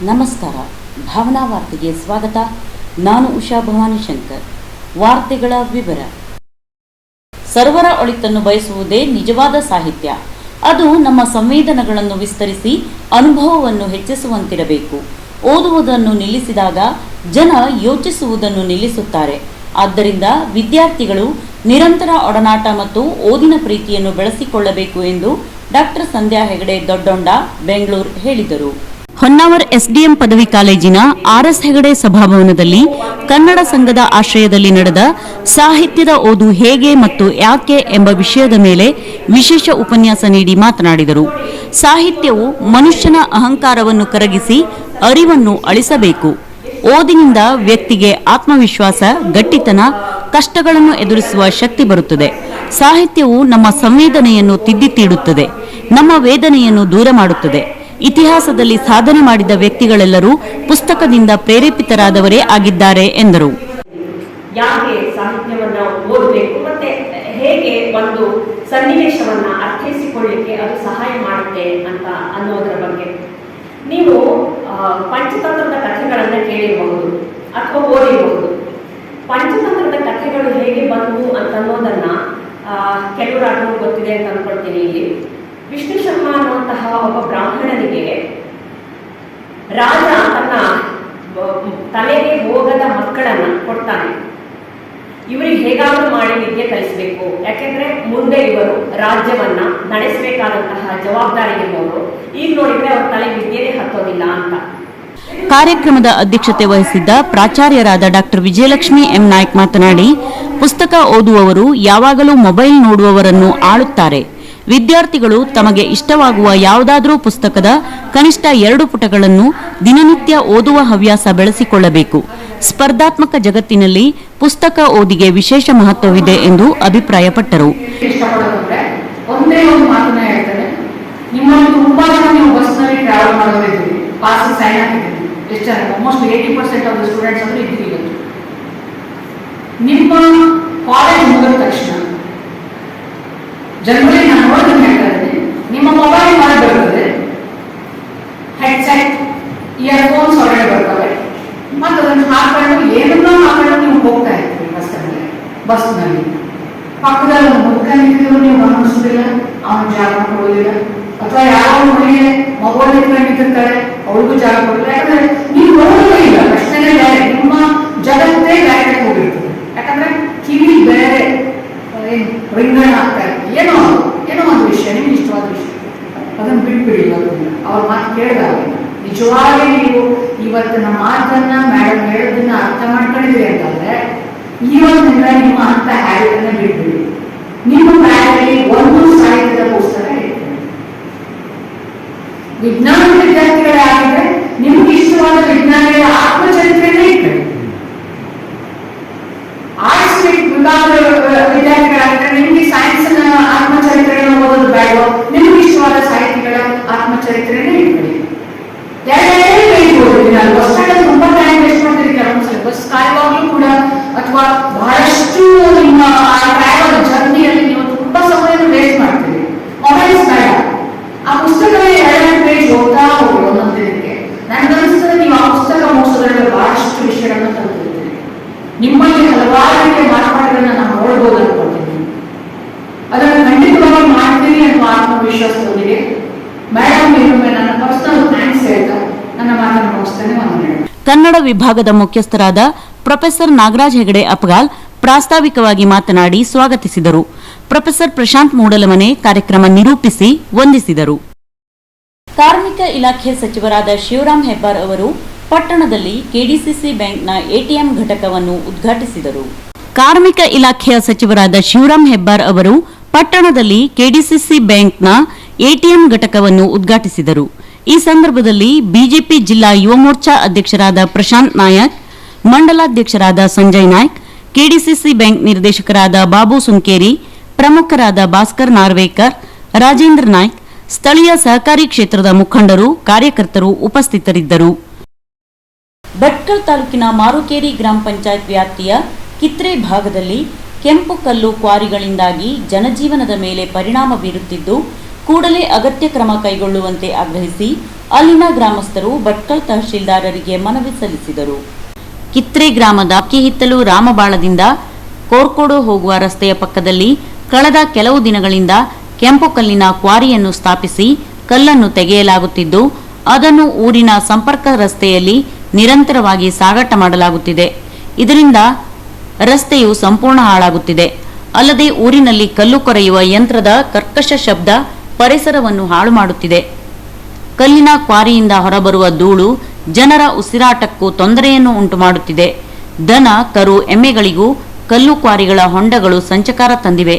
ನಮಸ್ಕಾರ. ಭಾವನಾ ವಾರ್ತೆಗೆ ಸ್ವಾಗತ. ನಾನು ಉಷಾ ಭವಾನಿ ಶಂಕರ್. ವಾರ್ತೆಗಳ ವಿವರ. ಸರ್ವರ ಒಳಿತನ್ನು ಬಯಸುವುದೇ ನಿಜವಾದ ಸಾಹಿತ್ಯ. ಅದು ನಮ್ಮ ಸಂವೇದನೆಗಳನ್ನು ವಿಸ್ತರಿಸಿ ಅನುಭವವನ್ನು ಹೆಚ್ಚಿಸುವಂತಿರಬೇಕು. ಓದುವುದನ್ನು ನಿಲ್ಲಿಸಿದಾಗ ಜನ ಯೋಚಿಸುವುದನ್ನು ನಿಲ್ಲಿಸುತ್ತಾರೆ. ಆದ್ದರಿಂದ ವಿದ್ಯಾರ್ಥಿಗಳು ನಿರಂತರ ಒಡನಾಟ ಮತ್ತು ಓದಿನ ಪ್ರೀತಿಯನ್ನು ಬೆಳೆಸಿಕೊಳ್ಳಬೇಕು ಎಂದು ಡಾಕ್ಟರ್ ಸಂಧ್ಯಾ ಹೆಗಡೆ ದೊಡ್ಡೊಂಡ, ಬೆಂಗಳೂರು ಹೇಳಿದರು. ಹೊನ್ನಾವರ ಎಸ್ಡಿಎಂ ಪದವಿ ಕಾಲೇಜಿನ ಆರ್.ಎಸ್. ಹೆಗಡೆ ಸಭಾಭವನದಲ್ಲಿ ಕನ್ನಡ ಸಂಘದ ಆಶ್ರಯದಲ್ಲಿ ನಡೆದ ಸಾಹಿತ್ಯದ ಓದು ಹೇಗೆ ಮತ್ತು ಯಾಕೆ ಎಂಬ ವಿಷಯದ ಮೇಲೆ ವಿಶೇಷ ಉಪನ್ಯಾಸ ನೀಡಿ ಮಾತನಾಡಿದರು. ಸಾಹಿತ್ಯವು ಮನುಷ್ಯನ ಅಹಂಕಾರವನ್ನು ಕರಗಿಸಿ ಅರಿವನ್ನು ಅಳಿಸಬೇಕು. ಓದಿನಿಂದ ವ್ಯಕ್ತಿಗೆ ಆತ್ಮವಿಶ್ವಾಸ, ಗಟ್ಟಿತನ, ಕಷ್ಟಗಳನ್ನು ಎದುರಿಸುವ ಶಕ್ತಿ ಬರುತ್ತದೆ. ಸಾಹಿತ್ಯವು ನಮ್ಮ ಸಂವೇದನೆಯನ್ನು ತಿದ್ದಿತೀಡುತ್ತದೆ, ನಮ್ಮ ವೇದನೆಯನ್ನು ದೂರ ಮಾಡುತ್ತದೆ. ಇತಿಹಾಸದಲ್ಲಿ ಸಾಧನೆ ಮಾಡಿದ ವ್ಯಕ್ತಿಗಳೆಲ್ಲರೂ ಪುಸ್ತಕದಿಂದ ಪ್ರೇರೇಪಿತರಾದವರೇ ಆಗಿದ್ದಾರೆ ಎಂದರು. ಯಾಕೆ ಸಾಹಿತ್ಯವನ್ನು ಓದಬೇಕು ಮತ್ತೆ ಹೇಗೆ ಒಂದು ಸನ್ನಿವೇಶವನ್ನ ಅರ್ಥೈಸಿಕೊಳ್ಳಿಕ್ಕೆ ಅದು ಸಹಾಯ ಮಾಡುತ್ತೆ ಅಂತ ಅನ್ನೋದರ ಬಗ್ಗೆ ನೀವು ಪಂಚತಂತ್ರದ ಕಥೆಗಳನ್ನ ಕೇಳಿರಬಹುದು ಅಥವಾ ಓದಿರಬಹುದು. ಪಂಚತಂತ್ರದ ಕಥೆಗಳು ಹೇಗೆ ಬಂದವು ಅಂತ ಅನ್ನೋದನ್ನ ಕೆಲವರಾದ್ರೂ ಗೊತ್ತಿದೆ ಅಂತ ಅನ್ಕೊಳ್ತೀನಿ. ಇಲ್ಲಿ ವಿಷ್ಣು ಶರ್ಮಾ ಅನ್ನುವಂತಹ ಒಬ್ಬ ಬ್ರಾಹ್ಮಣನಿಗೆ ರಾಜ ತನ್ನ ತಲೆಗೆ ಹೋಗದ ಮಕ್ಕಳನ್ನ ಕೊಡ್ತಾನೆ. ಇವರಿಗೆ ಹೇಗಾದ್ರೂ ಮಾಡಿ ವಿದ್ಯೆ ಕಲಿಸಬೇಕು, ಯಾಕೆಂದ್ರೆ ಮುಂದೆ ಇವರು ರಾಜ್ಯವನ್ನ ನಡೆಸಬೇಕಾದಂತಹ ಜವಾಬ್ದಾರಿ ಇರುವವರು. ಈಗ ನೋಡಿದ್ರೆ ಅವ್ರ ತಲೆ ವಿದ್ಯೆನೇ ಹತ್ತೋದಿಲ್ಲ ಅಂತ. ಕಾರ್ಯಕ್ರಮದ ಅಧ್ಯಕ್ಷತೆ ವಹಿಸಿದ್ದ ಪ್ರಾಚಾರ್ಯರಾದ ಡಾಕ್ಟರ್ ವಿಜಯಲಕ್ಷ್ಮಿ ಎಂ ನಾಯ್ಕ್ ಮಾತನಾಡಿ, ಪುಸ್ತಕ ಓದುವವರು ಯಾವಾಗಲೂ ಮೊಬೈಲ್ ನೋಡುವವರನ್ನು ಆಳುತ್ತಾರೆ. ವಿದ್ಯಾರ್ಥಿಗಳು ತಮಗೆ ಇಷ್ಟವಾಗುವ ಯಾವುದಾದರೂ ಪುಸ್ತಕದ ಕನಿಷ್ಠ 2 ಪುಟಗಳನ್ನು ದಿನನಿತ್ಯ ಓದುವ ಹವ್ಯಾಸ ಬೆಳೆಸಿಕೊಳ್ಳಬೇಕು. ಸ್ಪರ್ಧಾತ್ಮಕ ಜಗತ್ತಿನಲ್ಲಿ ಪುಸ್ತಕ ಓದಿಗೆ ವಿಶೇಷ ಮಹತ್ವವಿದೆ ಎಂದು ಅಭಿಪ್ರಾಯಪಟ್ಟರು. ಒಂದೇ ಒಂದು ಮಾತನ್ನ ಹೇಳ್ತಾರೆ, ನಿಮ್ಮಲ್ಲಿ ತುಂಬಾ ಜನ ನೀವು ಬಸ್ನಲ್ಲಿ ಟ್ರಾವೆಲ್ ಮಾಡೋರಿದ್ದೀರಿ, ಪಾಸ್ ಸೈನ್ ಹಾಕಿದ್ದೀರಿ. ಎಷ್ಟು ಜನ? ಆಲ್ಮೋಸ್ಟ್ 80% ಆಫ್ ದ ಸ್ಟೂಡೆಂಟ್ಸ್ ಅಂದ್ರೆ ಇದ್ದೀರಿ. ನಿಮ್ಮ ಕಾಲೇಜ್ ಮುಗಿದ ತಕ್ಷಣ ಜನರಲಿ ನಾನು ನೋಡೋದನ್ನ ಹೇಳ್ತಾ ಇದ್ದೀನಿ, ನಿಮ್ಮ ಮೊಬೈಲ್ ಹೊರಗೆ ಬರ್ತದೆ, ಹೆಡ್ಸೆಟ್, ಇಯರ್ಫೋನ್ಸ್ ಹೊರಗಡೆ ಬರ್ತವೆ, ಮತ್ತೆ ಅದನ್ನು ಹಾಕೊಂಡು ಏನನ್ನೋ ಹಾಕೊಂಡು ನೀವು ಹೋಗ್ತಾ ಇರ್ತೀರಿ ಬಸ್ನಲ್ಲಿ. ಪಕ್ಕದಲ್ಲಿ ಒಂದು ಮುಖ ನಿಂತಿದ್ರು ನೀವು ಗಮನಿಸೋದಿಲ್ಲ, ಅವನ ಜಾಗ ಕೊಡೋದಿಲ್ಲ. ಅಥವಾ ಯಾವ ಹುಡುಗಿ ಮೊಬೈಲ್ ಇಟ್ಕೊಂಡಿರ್ತಾರೆ, ಅವಳಿಗೂ ಜಾಗ ಕೊಡೋದಿಲ್ಲ. ಯಾಕಂದ್ರೆ ನೀವು ನೋಡೋದೇ ಇಲ್ಲ, ಪ್ರಶ್ನೆನೇ ಬೇರೆ, ನಿಮ್ಮ ಜಗತ್ತೇ ಬೇರೆ ಹೋಗಿರ್ತದೆ. ಯಾಕಂದ್ರೆ ಕಿವಿ ಬೇರೆ ರಿಂಗಣ ಆಗ್ತಾ ಇರ್ತದೆ. ಏನೋ ಒಂದು ವಿಷಯ, ನಿಮ್ಗೆ ಇಷ್ಟವಾದ ವಿಷಯ, ಅದನ್ನು ಬಿಟ್ಬಿಡಿ. ಅವ್ರ ಮಾತು ಕೇಳಿದಾಗ ನಿಜವಾಗಿ ನೀವು ಇವತ್ತಿನ ಮಾತನ್ನ ಮೇಡಮ್ ಹೇಳೋದನ್ನ ಅರ್ಥ ಮಾಡ್ಕೊಂಡಿದ್ರಿ ಅಂತಂದ್ರೆ ಇವತ್ತಿನಿಂದ ನಿಮ್ಮ ಅಂತ ಹ್ಯಾಬಿಟನ್ನ ಬಿಟ್ಬಿಡಿ. ನಿಮ್ಮ ಬ್ಯಾಗಲ್ಲಿ ಒಂದು ಸಾಹಿತ್ಯದ ಪುಸ್ತಕ ಇರ್ತದೆ. ವಿಜ್ಞಾನ ವಿದ್ಯಾರ್ಥಿಗಳೇ ಆಗಿದ್ರೆ ನಿಮ್ಗೆ ಇಷ್ಟವಾದ ವಿಜ್ಞಾನಿಗಳ ಆತ್ಮಚರಿತ್ರೆನೇ ಇರ್ತದೆ. ಆರ್ಟ್ಸ್ ವಿದ್ಯಾರ್ಥಿಗಳಾಗಿದ್ರೆ ನಿಮ್ಗೆ ಸೈನ್ಸ್ ಆತ್ಮಚರಿತ್ರೆಗಳನ್ನು ಓದೋದು ಬೇಡ, ನಿಮ್ಗೆ ಇಷ್ಟವಾದ ಸಾಹಿತಿಗಳ ಆತ್ಮಚರಿತ್ರೆನೇ ಇರ್ತದೆ. ಬಸ್ ಸ್ಟ್ಯಾಂಡ್ ತುಂಬಾ ಟೈಮ್ ವೇಸ್ಟ್ ಮಾಡ್ತೀರಿ ಕೆಲವೊಂದ್ಸಲ. ಬಸ್ ಕಾಯುವಾಗಲೂ ಕೂಡ ಅಥವಾ ಬಹಳಷ್ಟು ನಿಮ್ಮ ಟ್ರಾವೆಲ್ ಜರ್ನಿಯಲ್ಲಿ ನೀವು ತುಂಬಾ ಸಮಯವನ್ನು ವೇಸ್ಟ್ ಮಾಡ್ತೀರಿ. ಮೊಬೈಲ್ಸ್ ಬೇಡ, ಆ ಪುಸ್ತಕವೇ 2 ಪೇಜ್ ಓದ್ತಾ ಹೋಗಿ ಒಂದೊಂದು ದಿನಕ್ಕೆ. ನನಗನ್ನಿಸ್ತದೆ ನೀವು ಆ ಪುಸ್ತಕ ಮುಗಿಸೋದ್ರಲ್ಲಿ ಬಹಳಷ್ಟು ವಿಷಯಗಳನ್ನು ಕಲಿತಿರ್ತೀರಿ. ನಿಮ್ಮಲ್ಲಿ ಹಲವಾರು ರೀತಿಯ ಮಾರ್ಪಾಡುಗಳನ್ನ ನಾವು ನೋಡ್ಬೋದು ಅನ್ಕೊಳ್ತೀನಿ. ಅದನ್ನು ಖಂಡಿತವಾಗಿ ಮಾಡ್ತೀರಿ ಅನ್ನುವ ಆತ್ಮವಿಶ್ವಾಸದೊಂದಿಗೆ ಮೇಡಮ್ ಇನ್ನೊಮ್ಮೆ ನನ್ನ ಪರ್ಸನಲ್ ಥ್ಯಾಂಕ್ಸ್ ಹೇಳ್ತಾ ನನ್ನ ಮಾತನ್ನು ಮುಗಿಸ್ತೇನೆ. ಕನ್ನಡ ವಿಭಾಗದ ಮುಖ್ಯಸ್ಥರಾದ ಪ್ರೊಫೆಸರ್ ನಾಗರಾಜ್ ಹೆಗಡೆ ಅಪಗಾಲ್ ಪ್ರಾಸ್ತಾವಿಕವಾಗಿ ಮಾತನಾಡಿ ಸ್ವಾಗತಿಸಿದರು. ಪ್ರೊಫೆಸರ್ ಪ್ರಶಾಂತ್ ಮೂಡಲಮನೆ ಕಾರ್ಯಕ್ರಮ ನಿರೂಪಿಸಿ ವಂದಿಸಿದರು. ಕಾರ್ಮಿಕ ಇಲಾಖೆ ಸಚಿವರಾದ ಶಿವರಾಮ್ ಹೆಬ್ಬಾರ್ ಅವರು ಪಟ್ಟಣದಲ್ಲಿ ಕೆಡಿಸಿಸಿ ಬ್ಯಾಂಕ್ನ ಎಟಿಎಂ ಘಟಕವನ್ನು ಉದ್ಘಾಟಿಸಿದರು. ಕಾರ್ಮಿಕ ಇಲಾಖೆಯ ಸಚಿವರಾದ ಶಿವರಾಮ್ ಹೆಬ್ಬಾರ್ ಅವರು ಪಟ್ಟಣದಲ್ಲಿ ಕೆಡಿಸಿಸಿ ಬ್ಯಾಂಕ್ನ ಎಟಿಎಂ ಘಟಕವನ್ನು ಉದ್ಘಾಟಿಸಿದರು. ಈ ಸಂದರ್ಭದಲ್ಲಿ ಬಿಜೆಪಿ ಜಿಲ್ಲಾ ಯುವ ಮೋರ್ಚಾ ಅಧ್ಯಕ್ಷರಾದ ಪ್ರಶಾಂತ್ ನಾಯಕ್, ಮಂಡಲಾಧ್ಯಕ್ಷರಾದ ಸಂಜಯ್ ನಾಯ್ಕ್, ಕೆಡಿಸಿಸಿ ಬ್ಯಾಂಕ್ ನಿರ್ದೇಶಕರಾದ ಬಾಬು ಸುಂಕೇರಿ, ಪ್ರಮುಖರಾದ ಭಾಸ್ಕರ್ ನಾರ್ವೇಕರ್, ರಾಜೇಂದ್ರ ನಾಯ್ಕ್, ಸ್ಥಳೀಯ ಸಹಕಾರಿ ಕ್ಷೇತ್ರದ ಮುಖಂಡರು, ಕಾರ್ಯಕರ್ತರು ಉಪಸ್ಥಿತರಿದ್ದರು. ಭಟ್ಕಳ ತಾಲೂಕಿನ ಮಾರುಕೇರಿ ಗ್ರಾಮ ಪಂಚಾಯತ್ ವ್ಯಾಪ್ತಿಯ ಕಿತ್ರೆ ಭಾಗದಲ್ಲಿ ಕೆಂಪು ಕಲ್ಲು ಕ್ವಾರಿಗಳಿಂದಾಗಿ ಜನಜೀವನದ ಮೇಲೆ ಪರಿಣಾಮ ಬೀರುತ್ತಿದ್ದು, ಕೂಡಲೇ ಅಗತ್ಯ ಕ್ರಮ ಕೈಗೊಳ್ಳುವಂತೆ ಆಗ್ರಹಿಸಿ ಅಲ್ಲಿನ ಗ್ರಾಮಸ್ಥರು ಭಟ್ಕಳ ತಹಶೀಲ್ದಾರರಿಗೆ ಮನವಿ ಸಲ್ಲಿಸಿದರು. ಕಿತ್ರೆ ಗ್ರಾಮದ ಅಕ್ಕಿಹಿತ್ತಲು ರಾಮಬಾಳದಿಂದ ಕೋರ್ಕೋಡು ಹೋಗುವ ರಸ್ತೆಯ ಪಕ್ಕದಲ್ಲಿ ಕಳೆದ ಕೆಲವು ದಿನಗಳಿಂದ ಕೆಂಪು ಕಲ್ಲಿನ ಕ್ವಾರಿಯನ್ನು ಸ್ಥಾಪಿಸಿ ಕಲ್ಲನ್ನು ತೆಗೆಯಲಾಗುತ್ತಿದ್ದು, ಅದನ್ನು ಊರಿನ ಸಂಪರ್ಕ ರಸ್ತೆಯಲ್ಲಿ ನಿರಂತರವಾಗಿ ಸಾಗಾಟ ಮಾಡಲಾಗುತ್ತಿದೆ. ಇದರಿಂದ ರಸ್ತೆಯು ಸಂಪೂರ್ಣ ಹಾಳಾಗುತ್ತಿದೆ. ಅಲ್ಲದೆ ಊರಿನಲ್ಲಿ ಕಲ್ಲು ಕೊರೆಯುವ ಯಂತ್ರದ ಕರ್ಕಶ ಶಬ್ದ ಪರಿಸರವನ್ನು ಹಾಳು ಮಾಡುತ್ತಿದೆ. ಕಲ್ಲಿನ ಕ್ವಾರಿಯಿಂದ ಹೊರಬರುವ ಧೂಳು ಜನರ ಉಸಿರಾಟಕ್ಕೂ ತೊಂದರೆಯನ್ನು ಉಂಟು ಮಾಡುತ್ತಿದೆ. ದನ, ಕರು, ಎಮ್ಮೆಗಳಿಗೂ ಕಲ್ಲು ಕ್ವಾರಿಗಳ ಹೊಂಡಗಳು ಸಂಚಕಾರ ತಂದಿವೆ.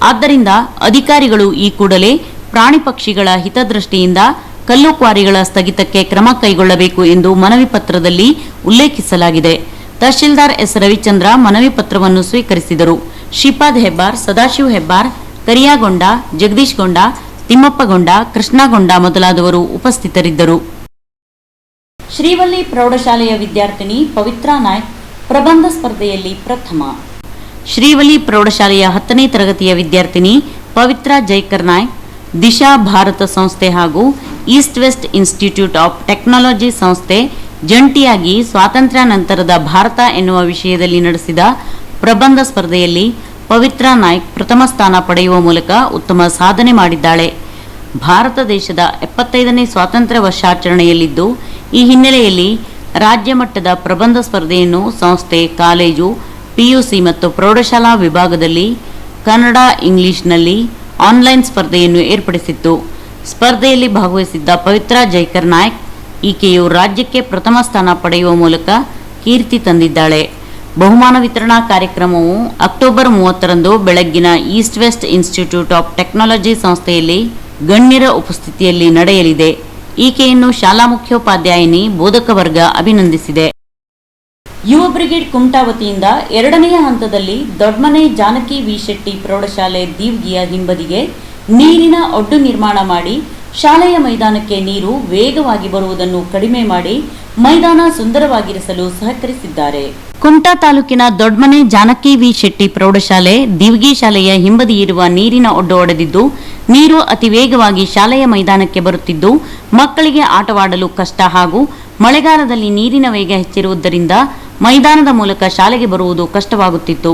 ಆದ್ದರಿಂದ ಅಧಿಕಾರಿಗಳು ಈ ಕೂಡಲೇ ಪ್ರಾಣಿ ಪಕ್ಷಿಗಳ ಹಿತದೃಷ್ಟಿಯಿಂದ ಕಲ್ಲು ಕ್ವಾರಿಗಳ ಸ್ಥಗಿತಕ್ಕೆ ಕ್ರಮ ಕೈಗೊಳ್ಳಬೇಕು ಎಂದು ಮನವಿ ಪತ್ರದಲ್ಲಿ ಉಲ್ಲೇಖಿಸಲಾಗಿದೆ. ತಹಶೀಲ್ದಾರ್ ಎಸ್ ರವಿಚಂದ್ರ ಮನವಿ ಪತ್ರವನ್ನು ಸ್ವೀಕರಿಸಿದರು. ಶ್ರೀಪಾದ್ ಹೆಬ್ಬಾರ್, ಸದಾಶಿವ ಹೆಬ್ಬಾರ್, ಕರಿಯಾಗೊಂಡ, ಜಗದೀಶ್ ಗೊಂಡ, ತಿಮ್ಮಪ್ಪಗೊಂಡ, ಕೃಷ್ಣಗೊಂಡ ಮೊದಲಾದವರು ಉಪಸ್ಥಿತರಿದ್ದರು. ಶ್ರೀವಲ್ಲಿ ಪ್ರೌಢಶಾಲೆಯ ವಿದ್ಯಾರ್ಥಿನಿ ಪವಿತ್ರಾ ನಾಯ್ಕ್ ಪ್ರಬಂಧ ಸ್ಪರ್ಧೆಯಲ್ಲಿ ಪ್ರಥಮ. ಶ್ರೀವಲ್ಲಿ ಪ್ರೌಢಶಾಲೆಯ 10ನೇ ತರಗತಿಯ ವಿದ್ಯಾರ್ಥಿನಿ ಪವಿತ್ರಾ ಜೈಕರ್ ನಾಯ್ಕ್ ದಿಶಾ ಭಾರತ ಸಂಸ್ಥೆ ಹಾಗೂ East West Institute of Technology ಸಂಸ್ಥೆ ಜಂಟಿಯಾಗಿ ಸ್ವಾತಂತ್ರ್ಯ ನಂತರದ ಭಾರತ ಎನ್ನುವ ವಿಷಯದಲ್ಲಿ ನಡೆಸಿದ ಪ್ರಬಂಧ ಸ್ಪರ್ಧೆಯಲ್ಲಿ ಪವಿತ್ರಾ ನಾಯ್ಕ್ ಪ್ರಥಮ ಸ್ಥಾನ ಪಡೆಯುವ ಮೂಲಕ ಉತ್ತಮ ಸಾಧನೆ ಮಾಡಿದ್ದಾಳೆ. ಭಾರತ ದೇಶದ 75ನೇ ಸ್ವಾತಂತ್ರ್ಯ ವರ್ಷಾಚರಣೆಯಲ್ಲಿದ್ದು, ಈ ಹಿನ್ನೆಲೆಯಲ್ಲಿ ರಾಜ್ಯ ಮಟ್ಟದ ಪ್ರಬಂಧ ಸ್ಪರ್ಧೆಯನ್ನು ಸಂಸ್ಥೆ, ಕಾಲೇಜು, ಪಿಯುಸಿ ಮತ್ತು ಪ್ರೌಢಶಾಲಾ ವಿಭಾಗದಲ್ಲಿ ಕನ್ನಡ, ಇಂಗ್ಲಿಷ್ನಲ್ಲಿ ಆನ್ಲೈನ್ ಸ್ಪರ್ಧೆಯನ್ನು ಏರ್ಪಡಿಸಿತ್ತು. ಸ್ಪರ್ಧೆಯಲ್ಲಿ ಭಾಗವಹಿಸಿದ್ದ ಪವಿತ್ರಾ ಜೈಕರ್ ನಾಯ್ಕ್ ಈಕೆಯು ರಾಜ್ಯಕ್ಕೆ ಪ್ರಥಮ ಸ್ಥಾನ ಪಡೆಯುವ ಮೂಲಕ ಕೀರ್ತಿ ತಂದಿದ್ದಾಳೆ. ಬಹುಮಾನ ವಿತರಣಾ ಕಾರ್ಯಕ್ರಮವು ಅಕ್ಟೋಬರ್ 30ರಂದು ಬೆಳಗ್ಗಿನ East West Institute of Technology ಸಂಸ್ಥೆಯಲ್ಲಿ ಗಣ್ಯರ ಉಪಸ್ಥಿತಿಯಲ್ಲಿ ನಡೆಯಲಿದೆ. ಈಕೆಯನ್ನು ಶಾಲಾ ಮುಖ್ಯೋಪಾಧ್ಯಾಯಿನಿ ಬೋಧಕ ವರ್ಗ ಅಭಿನಂದಿಸಿದೆ. ಯುವ ಬ್ರಿಗೇಡ್ ಕುಮಟಾ ವತಿಯಿಂದ 2ನೆಯ ಹಂತದಲ್ಲಿ ದೊಡ್ಮನೆ ಜಾನಕಿ ವಿ ಶೆಟ್ಟಿ ಪ್ರೌಢಶಾಲೆ ದೀವ್ಗಿಯ ಹಿಂಬದಿಗೆ ನೀರಿನ ಒಡ್ಡು ನಿರ್ಮಾಣ ಮಾಡಿ ಶಾಲೆಯ ಮೈದಾನಕ್ಕೆ ನೀರು ವೇಗವಾಗಿ ಬರುವುದನ್ನು ಕಡಿಮೆ ಮಾಡಿ ಮೈದಾನ ಸುಂದರವಾಗಿರಿಸಲು ಸಹಕರಿಸಿದ್ದಾರೆ. ಕುಮಟಾ ತಾಲೂಕಿನ ದೊಡ್ಮನೆ ಜಾನಕಿ ವಿ ಶೆಟ್ಟಿ ಪ್ರೌಢಶಾಲೆ ದಿವ್ಗಿ ಶಾಲೆಯ ಹಿಂಬದಿ ಇರುವ ನೀರಿನ ಒಡ್ಡು ಒಡೆದಿದ್ದು, ನೀರು ಅತಿ ವೇಗವಾಗಿ ಶಾಲೆಯ ಮೈದಾನಕ್ಕೆ ಬರುತ್ತಿದ್ದು, ಮಕ್ಕಳಿಗೆ ಆಟವಾಡಲು ಕಷ್ಟ ಹಾಗೂ ಮಳೆಗಾಲದಲ್ಲಿ ನೀರಿನ ವೇಗ ಹೆಚ್ಚಿರುವುದರಿಂದ ಮೈದಾನದ ಮೂಲಕ ಶಾಲೆಗೆ ಬರುವುದು ಕಷ್ಟವಾಗುತ್ತಿತ್ತು.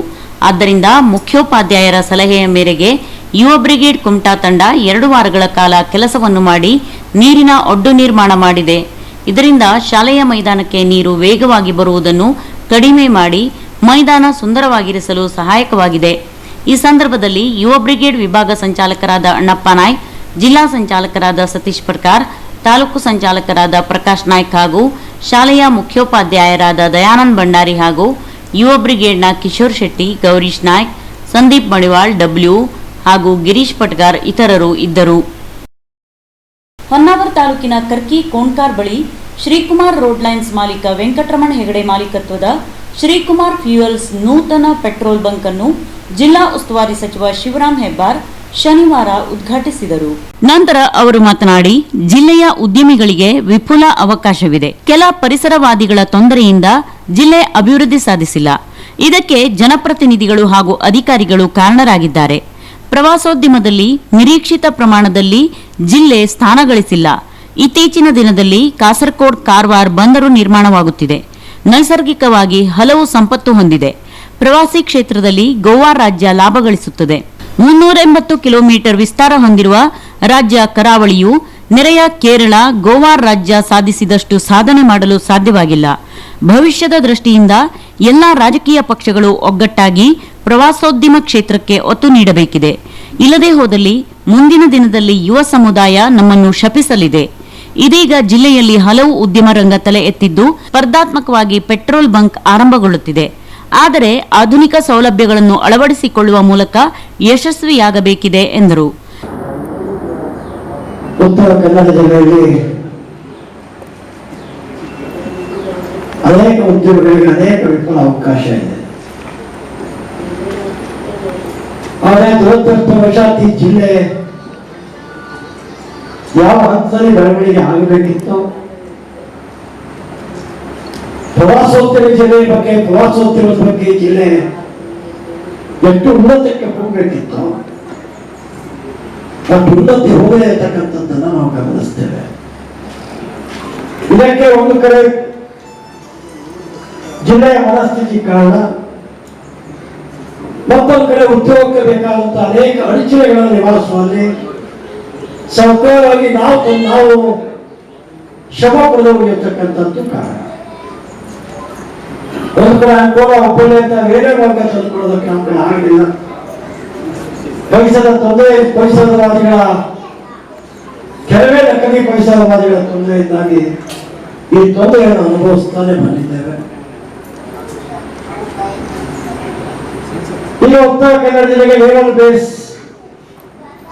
ಆದ್ದರಿಂದ ಮುಖ್ಯೋಪಾಧ್ಯಾಯರ ಸಲಹೆಯ ಮೇರೆಗೆ ಯುವ ಬ್ರಿಗೇಡ್ ಕುಮಟಾ ತಂಡ 2 ವಾರಗಳ ಕಾಲ ಕೆಲಸವನ್ನು ಮಾಡಿ ನೀರಿನ ಒಡ್ಡು ನಿರ್ಮಾಣ ಮಾಡಿದೆ. ಇದರಿಂದ ಶಾಲೆಯ ಮೈದಾನಕ್ಕೆ ನೀರು ವೇಗವಾಗಿ ಬರುವುದನ್ನು ಕಡಿಮೆ ಮಾಡಿ ಮೈದಾನ ಸುಂದರವಾಗಿರಿಸಲು ಸಹಾಯಕವಾಗಿದೆ. ಈ ಸಂದರ್ಭದಲ್ಲಿ ಯುವ ಬ್ರಿಗೇಡ್ ವಿಭಾಗ ಸಂಚಾಲಕರಾದ ಅಣ್ಣಪ್ಪ ನಾಯ್ಕ್, ಜಿಲ್ಲಾ ಸಂಚಾಲಕರಾದ ಸತೀಶ್ ಪಡ್ಕಾರ್, ತಾಲೂಕು ಸಂಚಾಲಕರಾದ ಪ್ರಕಾಶ್ ನಾಯ್ಕ್ ಹಾಗೂ ಶಾಲೆಯ ಮುಖ್ಯೋಪಾಧ್ಯಾಯರಾದ ದಯಾನಂದ್ ಭಂಡಾರಿ ಹಾಗೂ ಯುವ ಬ್ರಿಗೇಡ್ನ ಕಿಶೋರ್ ಶೆಟ್ಟಿ, ಗೌರೀಶ್ ನಾಯ್ಕ್, ಸಂದೀಪ್ ಮಡಿವಾಳ್, ಡಬ್ಲ್ಯೂ ಹಾಗೂ ಗಿರೀಶ್ ಪಟ್ಗಾರ್ ಇತರರು ಇದ್ದರು. ಹೊನ್ನಾವರ ತಾಲೂಕಿನ ಕರ್ಕಿ ಕೋಣ್ಕಾರ್ ಬಳಿ ಶ್ರೀಕುಮಾರ್ ರೋಡ್ ಲೈನ್ಸ್ ಮಾಲೀಕ ವೆಂಕಟರಮಣ ಹೆಗಡೆ ಮಾಲೀಕತ್ವದ ಶ್ರೀಕುಮಾರ್ ಫ್ಯೂಯಲ್ಸ್ ನೂತನ ಪೆಟ್ರೋಲ್ ಬಂಕ್ ಅನ್ನು ಜಿಲ್ಲಾ ಉಸ್ತುವಾರಿ ಸಚಿವ ಶಿವರಾಮ್ ಹೆಬ್ಬಾರ್ ಶನಿವಾರ ಉದ್ಘಾಟಿಸಿದರು. ನಂತರ ಅವರು ಮಾತನಾಡಿ, ಜಿಲ್ಲೆಯ ಉದ್ಯಮಿಗಳಿಗೆ ವಿಪುಲ ಅವಕಾಶವಿದೆ. ಕೆಲ ಪರಿಸರವಾದಿಗಳ ತೊಂದರೆಯಿಂದ ಜಿಲ್ಲೆ ಅಭಿವೃದ್ಧಿ ಸಾಧಿಸಿಲ್ಲ. ಇದಕ್ಕೆ ಜನಪ್ರತಿನಿಧಿಗಳು ಹಾಗೂ ಅಧಿಕಾರಿಗಳು ಕಾರಣರಾಗಿದ್ದಾರೆ. ಪ್ರವಾಸೋದ್ಯಮದಲ್ಲಿ ನಿರೀಕ್ಷಿತ ಪ್ರಮಾಣದಲ್ಲಿ ಜಿಲ್ಲೆ ಸ್ಥಾನ ಗಳಿಸಿಲ್ಲ. ಇತ್ತೀಚಿನ ದಿನದಲ್ಲಿ ಕಾಸರಗೋಡು ಕಾರವಾರ ಬಂದರು ನಿರ್ಮಾಣವಾಗುತ್ತಿದೆ. ನೈಸರ್ಗಿಕವಾಗಿ ಹಲವು ಸಂಪತ್ತು ಹೊಂದಿದೆ. ಪ್ರವಾಸಿ ಕ್ಷೇತ್ರದಲ್ಲಿ ಗೋವಾ ರಾಜ್ಯ ಲಾಭ ಗಳಿಸುತ್ತದೆ. 380 ಕಿಲೋಮೀಟರ್ ವಿಸ್ತಾರ ಹೊಂದಿರುವ ರಾಜ್ಯ ಕರಾವಳಿಯು ನೆರೆಯ ಕೇರಳ, ಗೋವಾ ರಾಜ್ಯ ಸಾಧಿಸಿದಷ್ಟು ಸಾಧನೆ ಮಾಡಲು ಸಾಧ್ಯವಾಗಿಲ್ಲ. ಭವಿಷ್ಯದ ದೃಷ್ಟಿಯಿಂದ ಎಲ್ಲಾ ರಾಜಕೀಯ ಪಕ್ಷಗಳು ಒಗ್ಗಟ್ಟಾಗಿ ಪ್ರವಾಸೋದ್ಯಮ ಕ್ಷೇತ್ರಕ್ಕೆ ಒತ್ತು ನೀಡಬೇಕಿದೆ. ಇಲ್ಲದೆ ಹೋದಲ್ಲಿ ಮುಂದಿನ ದಿನದಲ್ಲಿ ಯುವ ಸಮುದಾಯ ನಮ್ಮನ್ನು ಶಪಿಸಲಿದೆ. ಇದೀಗ ಜಿಲ್ಲೆಯಲ್ಲಿ ಹಲವು ಉದ್ಯಮ ರಂಗ ತಲೆ ಎತ್ತಿದ್ದು ಸ್ಪರ್ಧಾತ್ಮಕವಾಗಿ ಪೆಟ್ರೋಲ್ ಬಂಕ್ ಆರಂಭಗೊಳ್ಳುತ್ತಿದೆ. ಆದರೆ ಆಧುನಿಕ ಸೌಲಭ್ಯಗಳನ್ನು ಅಳವಡಿಸಿಕೊಳ್ಳುವ ಮೂಲಕ ಯಶಸ್ವಿಯಾಗಬೇಕಿದೆ ಎಂದರು. ಉತ್ತರ ಕನ್ನಡ ಜಿಲ್ಲೆಯಲ್ಲಿ ಅನೇಕ ಉದ್ಯೋಗಗಳಿಗೆ ಅನೇಕ ವಿಫಲ ಅವಕಾಶ ಇದೆ. ಆದರೆ ದುರದೃಷ್ಟವಶಾತ್ ಈ ಜಿಲ್ಲೆ ಯಾವ ಹಂತದಲ್ಲಿ ಬೆಳವಣಿಗೆ ಆಗಬೇಕಿತ್ತು, ಪ್ರವಾಸೋದ್ಯಮ ಜಿಲ್ಲೆಯ ಬಗ್ಗೆ, ಪ್ರವಾಸೋದ್ಯಮದ ಬಗ್ಗೆ ಜಿಲ್ಲೆ ಎಷ್ಟು ಉನ್ನತಕ್ಕೆ ಹೋಗಬೇಕಿತ್ತು, ಮತ್ತು ಉನ್ನತಿ ಹೋಗದೇ ಇರತಕ್ಕಂಥದ್ದನ್ನು ನಾವು ಗಮನಿಸ್ತೇವೆ. ಇದಕ್ಕೆ ಒಂದು ಕಡೆ ಜಿಲ್ಲೆಯ ಮನಸ್ಥಿತಿ ಕಾರಣ, ಮತ್ತೊಂದು ಕಡೆ ಉದ್ಯೋಗಕ್ಕೆ ಬೇಕಾದಂತಹ ಅನೇಕ ಅಡಚಣೆಗಳನ್ನು ನಿವಾರಿಸುವಲ್ಲಿ ಸರ್ಕಾರವಾಗಿ ನಾವು ಶ್ರಮ ಪಡೆದಿರ್ತಕ್ಕಂಥದ್ದು ಕಾರಣ. ಒಂದು ಕಡೆ ಅನುಕೂಲ ಒಬ್ಬನೇ ಅಂತ ಬೇರೆ ಮಾರ್ಗ ತಂದುಕೊಳ್ಳೋದಕ್ಕೆ ನಮ್ಮ ಕಡೆ ಆಗಲಿಲ್ಲ. ಪರಿಸರವಾದಿಗಳ ಕೆಲವೇ ನಕಲಿ ಪರಿಸರವಾದಿಗಳ ತೊಂದರೆಯಿಂದಾಗಿ ಈ ತೊಂದರೆಯನ್ನು ಅನುಭವಿಸ್ತಾನೆ ಬಂದಿದ್ದೇವೆ. ಈಗ ಉತ್ತರ ಕನ್ನಡ ಜಿಲ್ಲೆಗೆ ನೇವಲ್ ಬೇಸ್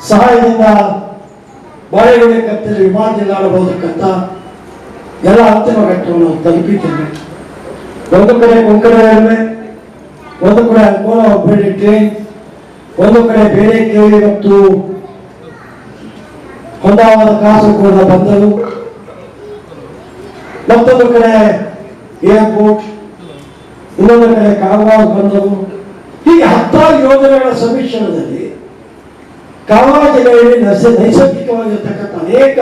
ಸಹಾಯದಿಂದ ಬಾಳೆಗೊನೆ ಕತ್ತಲೆ ವಿಮಾನ ನಿಲ್ದಾಣಬಹುದಕ್ಕಂತ ಎಲ್ಲ ಅಂತಿಮ ಘಟ್ಟವನ್ನು ತಲುಪಿದ್ದೇವೆ. ಒಂದು ಕಡೆ ಕೊಂಕಣ ರೈಲ್ವೆ, ಒಂದು ಕಡೆ ಅಂಕೋಲಾ ಹುಬ್ಬಳ್ಳಿ ಟ್ರೈನ್, ಒಂದು ಕಡೆ ಬೇರೆಕೆರೆ ಮತ್ತು ಹೊಂದಾವರದ ಕಾಸರಗೋಡು ಬಂದರು, ಮತ್ತೊಂದು ಕಡೆ ಏರ್ಪೋರ್ಟ್, ಇನ್ನೊಂದು ಕಡೆ ಕಾರವಾರ ಬಂದರು. ಹೀಗೆ 10 ಯೋಜನೆಗಳ ಸಮ್ಮಿಶ್ರಣದಲ್ಲಿ ಕಾರವಾರ ಜಿಲ್ಲೆಯಲ್ಲಿ ನೈಸರ್ಗಿಕವಾಗಿರ್ತಕ್ಕಂಥ ಅನೇಕ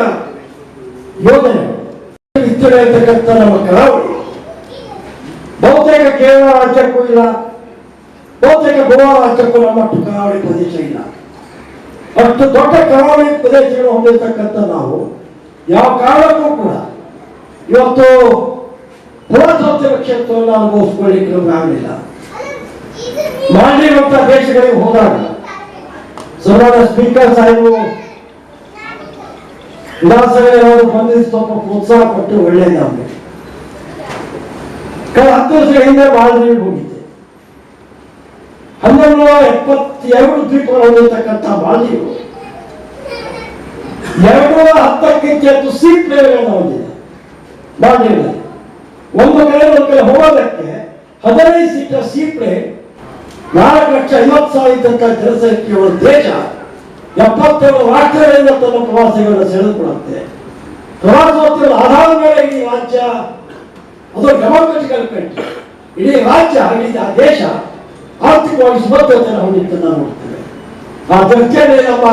ಯೋಜನೆಗಳು ಇರ್ತಕ್ಕಂಥ ನಮ್ಮ ಕರಾವಳಿ ಬಹುತೇಕ ಕೇರಳ ರಾಜ್ಯಕ್ಕೂ ಇಲ್ಲ, ಬಹುತೇಕ ಗೋವಾ ರಾಜ್ಯಕ್ಕೂ ನಮ್ಮಷ್ಟು ಕರಾವಳಿ ಪ್ರದೇಶ ಇಲ್ಲ. ಅಷ್ಟು ದೊಡ್ಡ ಕರಾವಳಿ ಪ್ರದೇಶಗಳು ಹೊಂದಿರತಕ್ಕಂಥ ನಾವು ಯಾವ ಕಾರಣಕ್ಕೂ ಕೂಡ ಇವತ್ತು ಪ್ರವಾಸೋದ್ಯಮ ಕ್ಷೇತ್ರವನ್ನು ಅನುಭವಿಸಿಕೊಳ್ಳಿಕ್ಕೆ ನಮ್ಗೆ ಆಗಲಿಲ್ಲ. ಮಾಲ್ಡೀವ್ ಅಂತ ದೇಶಗಳಿಗೆ ಹೋದಾಗ ಸನ್ಮಾನ್ಯ ಸ್ಪೀಕರ್ ಸಾಹೇಬರು ವಿಧಾನಸಭೆಯವರು ಬಂದಿದ್ದು ಸ್ವಲ್ಪ ಪ್ರೋತ್ಸಾಹ ಕೊಟ್ಟು ಒಳ್ಳೆಯದು. ನಮಗೆ ಕಳೆದ 10 ವರ್ಷಗಳ ಹಿಂದೆ ಮಾಲ್ಡೀವ್ ಹೋಗಿದ್ದೆ. 1172 ದ್ವೀಪಗಳು ಹೊಂದಿರತಕ್ಕಂಥ ಮಾಲ್ಡೀವ್ 210ಕ್ಕಿಂತ ಹೆಚ್ಚು ಸೀ ಪ್ಲೇಗಳನ್ನು ಹೊಂದಿದೆ. ಮಾಲ್ಡೀವ್ನಲ್ಲಿ ಒಂದು ಕಡೆ ಹೋಗೋದಕ್ಕೆ 15 ಸೀಟರ್ ಸೀ ಪ್ಲೇನ್ 4,50,000 ಜನಸಂಖ್ಯೆಯ ದೇಶ 77 ರಾಷ್ಟ್ರಗಳಿಂದ ತನ್ನ ಪ್ರವಾಸಿಗಳನ್ನು ಸೆಳೆದುಕೊಳ್ಳುತ್ತೆ. ಪ್ರವಾಸೋದ್ಯಮದ ಆಧಾರದ ಮೇಲೆ ಈ ರಾಜ್ಯ ಅದು ಡೆಮೋಕ್ರೆಟಿಕಲ್ ಕಂಟ್ರಿ, ಇಡೀ ರಾಜ್ಯ ಇಡೀ ದೇಶ ಆರ್ಥಿಕವಾಗಿ ಸಮರ್ಥತೆಯನ್ನು ಹೊಂದಿದ್ದನ್ನು ನಾವು ನೋಡ್ತೇವೆ. ಆ ಚರ್ಚೆಯಲ್ಲಿ ನಮ್ಮ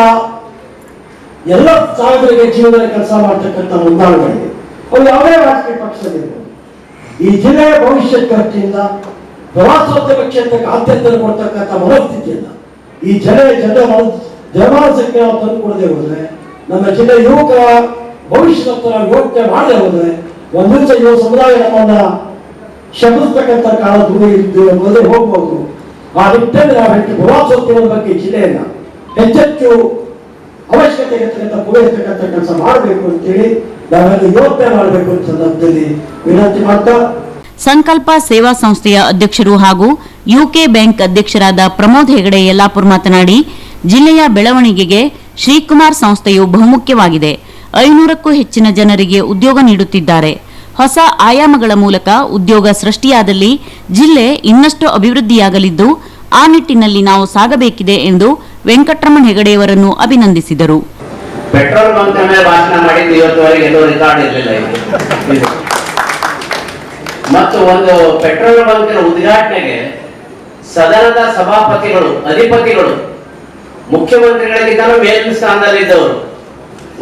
ಎಲ್ಲ ಸಾರ್ವಜನಿಕ ಜೀವನದಲ್ಲಿ ಕೆಲಸ ಮಾಡ್ತಕ್ಕಂಥ ಮುಂದಾಳುಗಳಿಗೆ ಅವರು ಯಾವುದೇ ರಾಜಕೀಯ ಪಕ್ಷದಲ್ಲಿರ್ಬೋದು, ಈ ಜಿಲ್ಲೆಯ ಭವಿಷ್ಯ ದೃಷ್ಟಿಯಿಂದ ಪ್ರವಾಸೋದ್ಯಮ ಕ್ಷೇತ್ರಕ್ಕೆ ಆದ್ಯತೆಯನ್ನು ಕೊಡ್ತಕ್ಕಂಥ ಮನಸ್ಥಿತಿಯಿಂದ ಈ ಜನಮಾನಸಕ್ಕೆ ನಾವು ತಂದುಕೊಡದೆ ಹೋದ್ರೆ, ನಮ್ಮ ಜಿಲ್ಲೆ ಯುವಕರ ಭವಿಷ್ಯದತ್ತ ನಾವು ಯೋಚನೆ ಮಾಡದೆ ಹೋದ್ರೆ ಒಂದು ದಿವಸ ಯುವ ಸಮುದಾಯ ನಮ್ಮನ್ನ ಶಪಿಸ್ತಕ್ಕಂಥ ಕಾಲ ದೂರ ಮೊದಲೇ ಹೋಗ್ಬಹುದು. ಆ ನಿಟ್ಟಿನಲ್ಲಿ ನಾವು ಹೆಚ್ಚು ಪ್ರವಾಸೋದ್ಯಮದ ಬಗ್ಗೆ ಜಿಲ್ಲೆಯನ್ನ ಹೆಚ್ಚೆಚ್ಚು ಅವಶ್ಯಕತೆ ಇರ್ತಕ್ಕಂಥ ಪೂರೈಸ್ತಕ್ಕಂಥ ಕೆಲಸ ಮಾಡಬೇಕು ಅಂತೇಳಿ ನಾವೆಲ್ಲ ಯೋಚನೆ ಮಾಡಬೇಕು ಅಂತ ಸಂದರ್ಭದಲ್ಲಿ ವಿನಂತಿ ಮಾಡ್ತಾ, ಸಂಕಲ್ಪ ಸೇವಾ ಸಂಸ್ಥೆಯ ಅಧ್ಯಕ್ಷರು ಹಾಗೂ ಯುಕೆ ಬ್ಯಾಂಕ್ ಅಧ್ಯಕ್ಷರಾದ ಪ್ರಮೋದ್ ಹೆಗಡೆ ಯಲ್ಲಾಪುರ್ ಮಾತನಾಡಿ, ಜಿಲ್ಲೆಯ ಬೆಳವಣಿಗೆಗೆ ಶ್ರೀಕುಮಾರ್ ಸಂಸ್ಥೆಯು ಬಹುಮುಖ್ಯವಾಗಿದೆ. 500ಕ್ಕೂ ಹೆಚ್ಚಿನ ಜನರಿಗೆ ಉದ್ಯೋಗ ನೀಡುತ್ತಿದ್ದಾರೆ. ಹೊಸ ಆಯಾಮಗಳ ಮೂಲಕ ಉದ್ಯೋಗ ಸೃಷ್ಟಿಯಾದಲ್ಲಿ ಜಿಲ್ಲೆ ಇನ್ನಷ್ಟು ಅಭಿವೃದ್ಧಿಯಾಗಲಿದ್ದು, ಆ ನಿಟ್ಟಿನಲ್ಲಿ ನಾವು ಸಾಗಬೇಕಿದೆ ಎಂದು ವೆಂಕಟರಮಣ ಹೆಗಡೆಯವರನ್ನು ಅಭಿನಂದಿಸಿದರು. ಪೆಟ್ರೋಲ್ ಬಂಕ್ ಮೇಲೆ ಭಾಷಣ ಮಾಡಿದ್ದು ಇವತ್ತುವರೆಗೆ ಎಲ್ಲೂ ರೆಕಾರ್ಡ್ ಇರಲಿಲ್ಲ ಇದು. ಮತ್ತು ಒಂದು ಪೆಟ್ರೋಲ್ ಬಂಕಿನ ಉದ್ಘಾಟನೆಗೆ ಸದನದ ಸಭಾಪತಿಗಳು, ಅಧಿಪತಿಗಳು, ಮುಖ್ಯಮಂತ್ರಿಗಳಿಗಿಂತಲೂ ಮೇಲಿನ ಸ್ಥಾನದಲ್ಲಿದ್ದವರು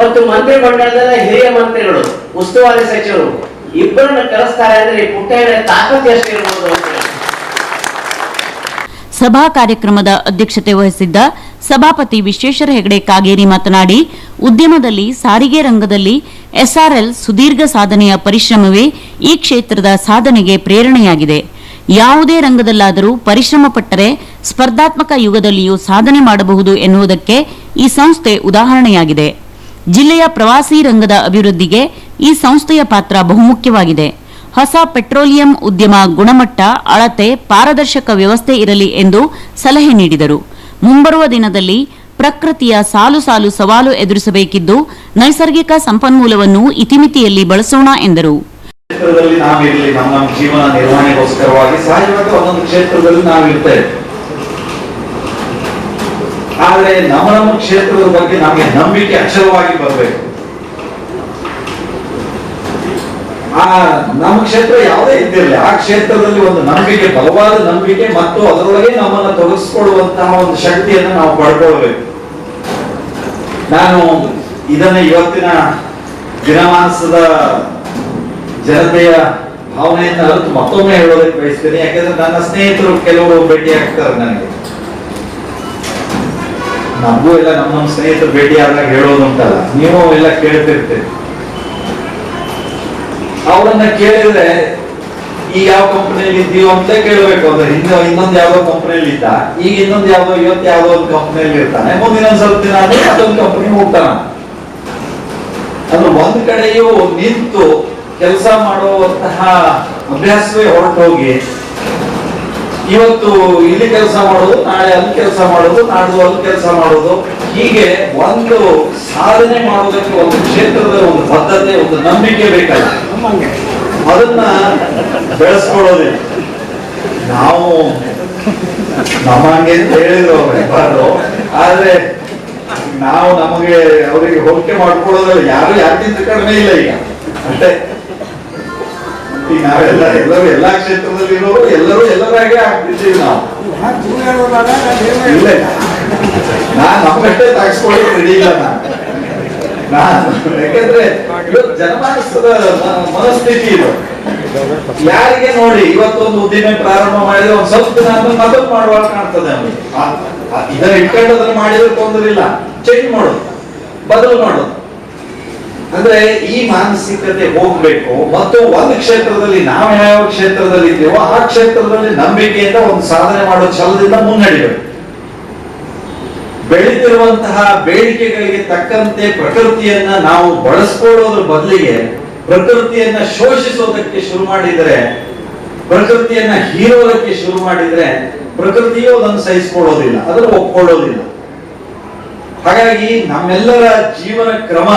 ಮತ್ತು ಮಂತ್ರಿ ಮಂಡಲದ ಹಿರಿಯ ಮಂತ್ರಿಗಳು, ಉಸ್ತುವಾರಿ ಸಚಿವರು ಇಬ್ಬರನ್ನು ಕರೆಸ್ತಾರೆ ಅಂದ್ರೆ ಈ ಪುಟ್ಟೆಯ ತಾಕತ್ತು ಎಷ್ಟಿರ್ಬೋದು ಅಂತ. ಸಭಾ ಕಾರ್ಯಕ್ರಮದ ಅಧ್ಯಕ್ಷತೆ ವಹಿಸಿದ್ದ ಸಭಾಪತಿ ವಿಶ್ವೇಶ್ವರ ಹೆಗಡೆ ಕಾಗೇರಿ ಮಾತನಾಡಿ, ಉದ್ಯಮದಲ್ಲಿ ಸಾರಿಗೆ ರಂಗದಲ್ಲಿ ಎಸ್ಆರ್ಎಲ್ ಸುದೀರ್ಘ ಸಾಧನೆಯ ಪರಿಶ್ರಮವೇ ಈ ಕ್ಷೇತ್ರದ ಸಾಧನೆಗೆ ಪ್ರೇರಣೆಯಾಗಿದೆ. ಯಾವುದೇ ರಂಗದಲ್ಲಾದರೂ ಪರಿಶ್ರಮ ಪಟ್ಟರೆ ಸ್ಪರ್ಧಾತ್ಮಕ ಯುಗದಲ್ಲಿಯೂ ಸಾಧನೆ ಮಾಡಬಹುದು ಎನ್ನುವುದಕ್ಕೆ ಈ ಸಂಸ್ಥೆ ಉದಾಹರಣೆಯಾಗಿದೆ. ಜಿಲ್ಲೆಯ ಪ್ರವಾಸಿ ರಂಗದ ಅಭಿವೃದ್ಧಿಗೆ ಈ ಸಂಸ್ಥೆಯ ಪಾತ್ರ ಬಹುಮುಖ್ಯವಾಗಿದೆ. ಹೊಸ ಪೆಟ್ರೋಲಿಯಂ ಉದ್ಯಮ ಗುಣಮಟ್ಟ, ಅಳತೆ, ಪಾರದರ್ಶಕ ವ್ಯವಸ್ಥೆ ಇರಲಿ ಎಂದು ಸಲಹೆ ನೀಡಿದರು. ಮುಂಬರುವ ದಿನದಲ್ಲಿ ಪ್ರಕೃತಿಯ ಸಾಲು ಸಾಲು ಸವಾಲು ಎದುರಿಸಬೇಕಿದ್ದು, ನೈಸರ್ಗಿಕ ಸಂಪನ್ಮೂಲವನ್ನು ಇತಿಮಿತಿಯಲ್ಲಿ ಬಳಸೋಣ ಎಂದರು. ಕ್ಷೇತ್ರದಲ್ಲಿ ನಾವಿರಲಿ, ನಮ್ಮ ಜೀವನ ನಿರ್ವಹಣೆಗೋಸ್ಕರವಾಗಿ ಸಹಜವಾಗಿ ಒಂದೊಂದು ಕ್ಷೇತ್ರದಲ್ಲಿ ನಾವಿರ್ತೇವೆ. ಆದ್ರೆ ನಮ್ಮ ಕ್ಷೇತ್ರದ ಬಗ್ಗೆ ನಮಗೆ ನಂಬಿಕೆ ಅಚಲವಾಗಿ ಬರಬೇಕು. ಆ ನಮ್ಮ ಕ್ಷೇತ್ರ ಯಾವುದೇ ಇದ್ದಿರಲಿ, ಆ ಕ್ಷೇತ್ರದಲ್ಲಿ ಒಂದು ನಂಬಿಕೆ, ಬಲವಾದ ನಂಬಿಕೆ ಮತ್ತು ಅದರೊಳಗೆ ನಮ್ಮನ್ನ ತೊಡಗಿಸಿಕೊಳ್ಳುವಂತಹ ಒಂದು ಶಕ್ತಿಯನ್ನು ನಾವು ಪಡ್ಕೊಳ್ಬೇಕು. ನಾನು ಇದನ್ನ ಇವತ್ತಿನ ದಿನಮಾನದ ಜನತೆಯ ಭಾವನೆಯನ್ನು ಅರಿತು ಮತ್ತೊಮ್ಮೆ ಹೇಳೋದಕ್ಕೆ ಬಯಸ್ತೇನೆ. ಯಾಕಂದ್ರೆ ನನ್ನ ಸ್ನೇಹಿತರು ಕೆಲವರು ಭೇಟಿ ಆಗ್ತಾರೆ ನನಗೆ, ನಮಗೂ ಎಲ್ಲ ನಮ್ಮ ಸ್ನೇಹಿತರು ಭೇಟಿ ಆದಾಗ ಹೇಳೋದು ಉಂಟಲ್ಲ, ನೀವು ಎಲ್ಲ ಕೇಳ್ತಿರ್ತೀರಿ. ಅವರನ್ನ ಕೇಳಿದ್ರೆ ಈಗ ಯಾವ ಕಂಪನಿಯಲ್ಲಿ ಇದ್ದೀವೋ ಅಂತ ಕೇಳಬೇಕು. ಅಂದ್ರೆ ಇನ್ನೊಂದು ಯಾವ್ದೋ ಕಂಪನಿಯಲ್ಲಿ ಇದ್ದ, ಈಗ ಇನ್ನೊಂದು ಯಾವ್ದೋ ಇವತ್ತು ಯಾವ್ದೋ ಒಂದು ಕಂಪನಿಯಲ್ಲಿ ಇರ್ತಾನೆ, ಮುಂದಿನ ಸ್ವಲ್ಪ ದಿನ ಆದ್ರೆ ಅದೊಂದು ಕಂಪನಿ ಹೋಗ್ತಾನ. ಅಂದ್ರೆ ಒಂದ್ ಕಡೆಯೂ ನಿಂತು ಕೆಲಸ ಮಾಡುವಂತಹ ಅಭ್ಯಾಸವೇ ಹೊರಟೋಗಿ ಇವತ್ತು ಇಲ್ಲಿ ಕೆಲಸ ಮಾಡೋದು, ನಾಳೆ ಅಲ್ಲಿ ಕೆಲಸ ಮಾಡೋದು, ನಾಡ್ದು ಅಲ್ಲಿ ಕೆಲಸ ಮಾಡೋದು, ಹೀಗೆ ಒಂದು ಸಾಧನೆ ಮಾಡೋದಕ್ಕೆ ಒಂದು ಕ್ಷೇತ್ರದ ಒಂದು ಬದ್ಧತೆ, ಒಂದು ನಂಬಿಕೆ ಬೇಕಲ್ಲ, ಅದನ್ನ ಬೆಳೆಸ್ಕೊಳ್ಳೋದಿಲ್ಲ. ನಾವು ನಮಗೆ ಅಂತ ಹೇಳಿದ್ರು ಅವ್ರು, ಆದ್ರೆ ನಾವು ನಮಗೆ ಅವರಿಗೆ ಹೋಲಿಕೆ ಮಾಡ್ಕೊಳ್ಳೋದ್ರಲ್ಲಿ ಯಾರು ಯಾಕಿಂತ ಕಡಿಮೆ ಇಲ್ಲ ಈಗ, ಅಷ್ಟೇ. ಈಗ ನಾವೆಲ್ಲ ಎಲ್ಲಾ ಕ್ಷೇತ್ರದಲ್ಲಿ ಇರೋರು ಎಲ್ಲರೂ ಎಲ್ಲರಾಗೆ ಆಗ್ತಿದ್ದೀವಿ ನಾವು. ಇಲ್ಲ, ನಾನ್ ನಮ್ಮಷ್ಟೇ ತಾಗಿಸ್ಕೊಳ್ಳೋಕೆ ರೆಡಿ ಇಲ್ಲ ನಾನು. ಯಾಕಂದ್ರೆ ಇವತ್ತು ಜನಮಾನಸದ ಮನಸ್ಥಿತಿ ಇದು. ಯಾರಿಗೆ ನೋಡಿ ಇವತ್ತೊಂದು ಉದ್ದಿಮೆ ಪ್ರಾರಂಭ ಮಾಡಿದ್ರೆ ಒಂದ್ ಸ್ವಲ್ಪ ದಿನ ಆದ್ಮೇಲೆ ಮದತ್ ಮಾಡುವಾಗ ಕಾಣ್ತದೆ ಅವ್ರಿಗೆ. ಇದನ್ನ ಇಟ್ಕೊಂಡು ಅದನ್ನ ಮಾಡಿದ್ರೆ ತೊಂದರೆ ಇಲ್ಲ, ಚೇಂಜ್ ಮಾಡೋದು, ಬದಲು ಮಾಡೋದು. ಅಂದ್ರೆ ಈ ಮಾನಸಿಕತೆ ಹೋಗ್ಬೇಕು. ಮತ್ತು ಒಂದು ಕ್ಷೇತ್ರದಲ್ಲಿ ನಾವು ಯಾವ ಕ್ಷೇತ್ರದಲ್ಲಿ ಇದ್ದೀವೋ ಆ ಕ್ಷೇತ್ರದಲ್ಲಿ ನಂಬಿಕೆಯಿಂದ ಒಂದು ಸಾಧನೆ ಮಾಡೋ ಛಲದಿಂದ ಮುನ್ನಡೆಯಬೇಕು. ಬೆಳೀತಿರುವಂತಹ ಬೇಡಿಕೆಗಳಿಗೆ ತಕ್ಕಂತೆ ಪ್ರಕೃತಿಯನ್ನ ನಾವು ಬಳಸ್ಕೊಳ್ಳೋದ್ರ ಬದಲಿಗೆ ಪ್ರಕೃತಿಯನ್ನ ಶೋಷಿಸೋದಕ್ಕೆ ಶುರು ಮಾಡಿದರೆ, ಪ್ರಕೃತಿಯನ್ನ ಹೀರೋದಕ್ಕೆ ಶುರು ಮಾಡಿದ್ರೆ ಪ್ರಕೃತಿಯು ಅದನ್ನು ಸಹಿಸಿಕೊಳ್ಳೋದಿಲ್ಲ, ಅದನ್ನು ಒಪ್ಕೊಳ್ಳೋದಿಲ್ಲ. ಹಾಗಾಗಿ ನಮ್ಮೆಲ್ಲರ ಜೀವನ ಕ್ರಮ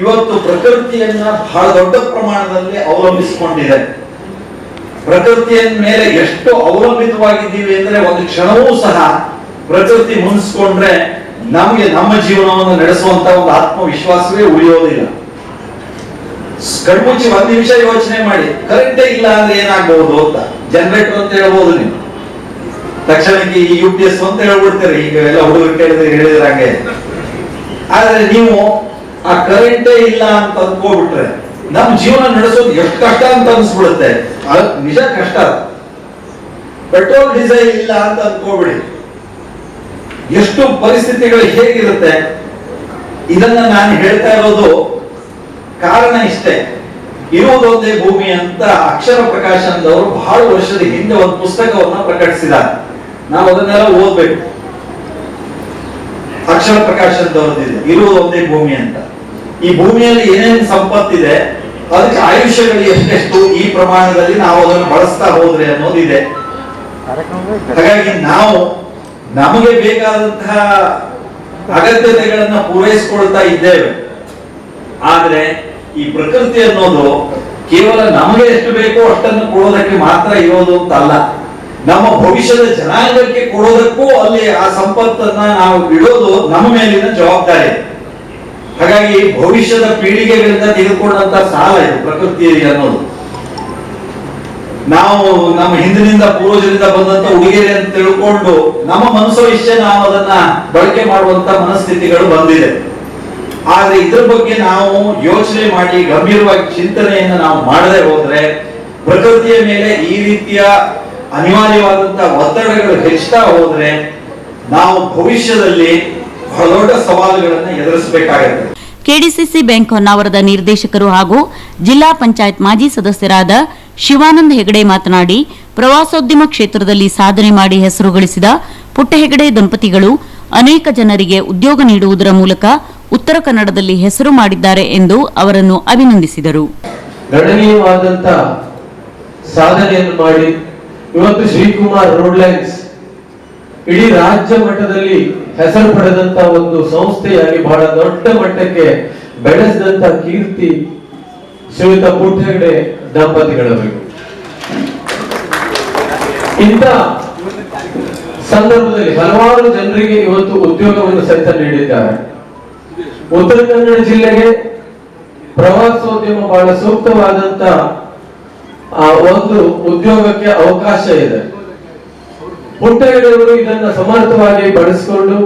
ಇವತ್ತು ಪ್ರಕೃತಿಯನ್ನ ಬಹಳ ದೊಡ್ಡ ಪ್ರಮಾಣದಲ್ಲಿ ಅವಲಂಬಿಸಿಕೊಂಡಿದೆ. ಪ್ರಕೃತಿಯ ಮೇಲೆ ಎಷ್ಟು ಅವಲಂಬಿತವಾಗಿದ್ದೀವಿ ಅಂದ್ರೆ ಒಂದು ಕ್ಷಣವೂ ಸಹ ಪ್ರಕೃತಿ ಮುನ್ಸ್ಕೊಂಡ್ರೆ ನಮಗೆ ನಮ್ಮ ಜೀವನವನ್ನು ನಡೆಸುವಂತ ಒಂದು ಆತ್ಮವಿಶ್ವಾಸವೇ ಉಳಿಯೋದಿಲ್ಲ. ಕಣ್ಮುಚ್ಚಿ ಒಂದ್ ನಿಮಿಷ ಯೋಚನೆ ಮಾಡಿ, ಕರೆಂಟೇ ಇಲ್ಲ ಅಂದ್ರೆ ಏನಾಗಬಹುದು ಅಂತ. ಜನರೇಟರ್ ಅಂತ ಹೇಳ್ಬೋದು ನೀವು, ತಕ್ಷಣಕ್ಕೆ ಈ UPS ಅಂತ ಹೇಳ್ಬಿಡ್ತೀರಿ, ಈಗ ಎಲ್ಲ ಹುಡುಗರು ಹೇಳಿದ್ರೆ ಹಾಗೆ. ಆದ್ರೆ ನೀವು ಆ ಕರೆಂಟೇ ಇಲ್ಲ ಅಂತ ಅಂದ್ಕೋಬಿಟ್ರೆ ನಮ್ ಜೀವನ ನಡೆಸೋದು ಎಷ್ಟು ಕಷ್ಟ ಅಂತ ಅನ್ಸ್ಬಿಡುತ್ತೆ. ನಿಜ ಕಷ್ಟ. ಪೆಟ್ರೋಲ್ ಡೀಸೆಲ್ ಇಲ್ಲ ಅಂತ ಅಂದ್ಕೋಬಿಡಿ, ಎಷ್ಟು ಪರಿಸ್ಥಿತಿಗಳು ಹೇಗಿರುತ್ತೆ. ಇದನ್ನ ನಾನು ಹೇಳ್ತಾ ಇರೋದು ಕಾರಣ ಇಷ್ಟೇ. ಇರುವುದೊಂದೇ ಭೂಮಿ ಅಂತ ಅಕ್ಷರ ಪ್ರಕಾಶನದವರು ಬಹಳ ವರ್ಷದ ಹಿಂದೆ ಒಂದು ಪುಸ್ತಕವನ್ನ ಪ್ರಕಟಿಸಿದ್ದಾರೆ. ನಾವು ಅದನ್ನೆಲ್ಲ ಓದ್ಬೇಕು. ಅಕ್ಷರ ಪ್ರಕಾಶನದವರದಿದೆ, ಇರುವುದೊಂದೇ ಭೂಮಿ ಅಂತ. ಈ ಭೂಮಿಯಲ್ಲಿ ಏನೇನು ಸಂಪತ್ತಿದೆ, ಅದಕ್ಕೆ ಆಯುಷ್ಯಗಳು ಎಷ್ಟೆಷ್ಟು, ಈ ಪ್ರಮಾಣದಲ್ಲಿ ನಾವು ಅದನ್ನು ಬಳಸ್ತಾ ಹೋದ್ರೆ ಅನ್ನೋದಿದೆ. ಹಾಗಾಗಿ ನಾವು ನಮಗೆ ಬೇಕಾದಂತಹ ಅಗತ್ಯತೆಗಳನ್ನ ಪೂರೈಸಿಕೊಳ್ತಾ ಇದ್ದೇವೆ. ಆದ್ರೆ ಈ ಪ್ರಕೃತಿ ಅನ್ನೋದು ಕೇವಲ ನಮಗೆ ಎಷ್ಟು ಬೇಕೋ ಅಷ್ಟನ್ನು ಕೊಡೋದಕ್ಕೆ ಮಾತ್ರ ಇರೋದು ಅಂತ ಅಲ್ಲ, ನಮ್ಮ ಭವಿಷ್ಯದ ಜನಾಂಗಕ್ಕೆ ಕೊಡೋದಕ್ಕೂ ಅಲ್ಲಿ ಆ ಸಂಪತ್ತನ್ನ ನಾವು ಇಡೋದು ನಮ್ಮ ಮೇಲಿನ ಜವಾಬ್ದಾರಿ. ಹಾಗಾಗಿ ಭವಿಷ್ಯದ ಪೀಳಿಗೆಗಳಿಂದ ತೆಗೆದುಕೊಂಡಂತ ಸಾಲ ಇದು ಪ್ರಕೃತಿ ಅನ್ನೋದು. ನಾವು ನಮ್ಮ ಹಿಂದಿನಿಂದ ಪೂರ್ವಜರಿಂದ ಬಂದಂತ ಉಡುಗೊರೆ ಅಂತ ತಿಳ್ಕೊಂಡು ನಮ್ಮ ಮನಸ್ಸೋ ಇಷ್ಟೇ ನಾವು ಅದನ್ನ ಬಳಕೆ ಮಾಡುವಂತ ಮನಸ್ಥಿತಿಗಳು ಬಂದಿದೆ. ಆದ್ರೆ ಇದ್ರ ಬಗ್ಗೆ ನಾವು ಯೋಚನೆ ಮಾಡಿ ಗಂಭೀರವಾಗಿ ಚಿಂತನೆಯನ್ನು ನಾವು ಮಾಡದೆ ಹೋದ್ರೆ ಪ್ರಕೃತಿಯ ಮೇಲೆ ಈ ರೀತಿಯ ಅನಿವಾರ್ಯವಾದಂತಹ ಒತ್ತಡಗಳು ಹೆಚ್ಚುತ್ತಾ ಹೋದ್ರೆ ನಾವು ಭವಿಷ್ಯದಲ್ಲಿ ಬಹಳ ದೊಡ್ಡ ಸವಾಲುಗಳನ್ನು ಎದುರಿಸಬೇಕಾಗುತ್ತೆ. ಕೆಡಿಸಿಸಿ ಬ್ಯಾಂಕ್ ಹೊನ್ನಾವರದ ನಿರ್ದೇಶಕರು ಹಾಗೂ ಜಿಲ್ಲಾ ಪಂಚಾಯತ್ ಮಾಜಿ ಸದಸ್ಯರಾದ ಶಿವಾನಂದ ಹೆಗಡೆ ಮಾತನಾಡಿ, ಪ್ರವಾಸೋದ್ಯಮ ಕ್ಷೇತ್ರದಲ್ಲಿ ಸಾಧನೆ ಮಾಡಿ ಹೆಸರು ಗಳಿಸಿದ ಪುಟ್ಟ ಹೆಗಡೆ ದಂಪತಿಗಳು ಅನೇಕ ಜನರಿಗೆ ಉದ್ಯೋಗ ನೀಡುವುದರ ಮೂಲಕ ಉತ್ತರ ಕನ್ನಡದಲ್ಲಿ ಹೆಸರು ಮಾಡಿದ್ದಾರೆ ಎಂದು ಅವರನ್ನು ಅಭಿನಂದಿಸಿದರು. ಗಣನೀಯವಾದಂತ ಸಾಧನೆಯನ್ನು ಮಾಡಿ ಇವತ್ತು ಶ್ರೀಕುಮಾರ್ ರೋಡ್ ಲೈನ್ಸ್ ಇಡೀ ರಾಜ್ಯ ಮಟ್ಟದಲ್ಲಿ ಹೆಸರು ಪಡೆದಂತ ಒಂದು ಸಂಸ್ಥೆಯಾಗಿ ಬಹಳ ದೊಡ್ಡ ಮಟ್ಟಕ್ಕೆ ಬೆಳೆಸಿದಂತ ಕೀರ್ತಿ ಶ್ರೀಯುತ ಪುಟ್ಟ ಹೆಗಡೆ ದಂಪತಿಗಳವರಿಗೆ. ಇಂಥ ಸಂದರ್ಭದಲ್ಲಿ ಹಲವಾರು ಜನರಿಗೆ ಇವತ್ತು ಉದ್ಯೋಗವನ್ನು ಸಹಿತ ನೀಡಿದ್ದಾರೆ. ಉತ್ತರ ಕನ್ನಡ ಜಿಲ್ಲೆಗೆ ಪ್ರವಾಸೋದ್ಯಮ ಬಹಳ ಸೂಕ್ತವಾದಂತ ಒಂದು ಉದ್ಯೋಗಕ್ಕೆ ಅವಕಾಶ ಇದೆ. ಪುಟ್ಟೆಗಡೆಯವರು ಇದನ್ನ ಸಮರ್ಥವಾಗಿ ಬಳಸಿಕೊಂಡು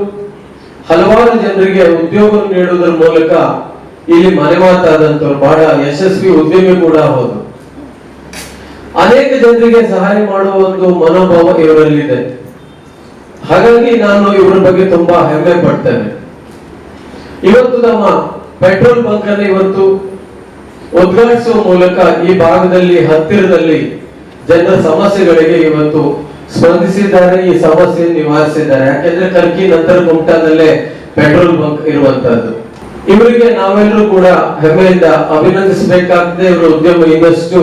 ಹಲವಾರು ಜನರಿಗೆ ಉದ್ಯೋಗ ನೀಡುವುದರ ಮೂಲಕ ಇಲ್ಲಿ ಮನೆಮಾತಾದಂತವ್ರು, ಬಹಳ ಯಶಸ್ವಿ ಉದ್ಯಮಿ ಕೂಡ ಹೌದು. ಅನೇಕ ಜನರಿಗೆ ಸಹಾಯ ಮಾಡುವ ಒಂದು ಮನೋಭಾವ ಇವರಲ್ಲಿದೆ. ಹಾಗಾಗಿ ನಾನು ಇವರ ಬಗ್ಗೆ ತುಂಬಾ ಹೆಮ್ಮೆ ಪಡ್ತೇನೆ. ಇವತ್ತು ನಮ್ಮ ಪೆಟ್ರೋಲ್ ಬಂಕ್ ಅನ್ನು ಇವತ್ತು ಉದ್ಘಾಟಿಸುವ ಮೂಲಕ ಈ ಭಾಗದಲ್ಲಿ ಹತ್ತಿರದಲ್ಲಿ ಜನರ ಸಮಸ್ಯೆಗಳಿಗೆ ಇವತ್ತು ಸ್ಪಂದಿಸಿದ್ದಾರೆ, ಈ ಸಮಸ್ಯೆ ನಿವಾರಿಸಿದ್ದಾರೆ. ಯಾಕೆಂದ್ರೆ ಕರ್ಕಿ ನಂತರ ಗುಮ್ಟಾದಲ್ಲೇ ಪೆಟ್ರೋಲ್ ಬಂಕ್ ಇರುವಂತದ್ದು. ಇವರಿಗೆ ನಾವೆಲ್ಲರೂ ಕೂಡ ಹೆಮ್ಮೆಯಿಂದ ಅಭಿನಂದಿಸಬೇಕಾಗ್ತದೆ. ಇವರ ಉದ್ಯಮ ಇನ್ನಷ್ಟು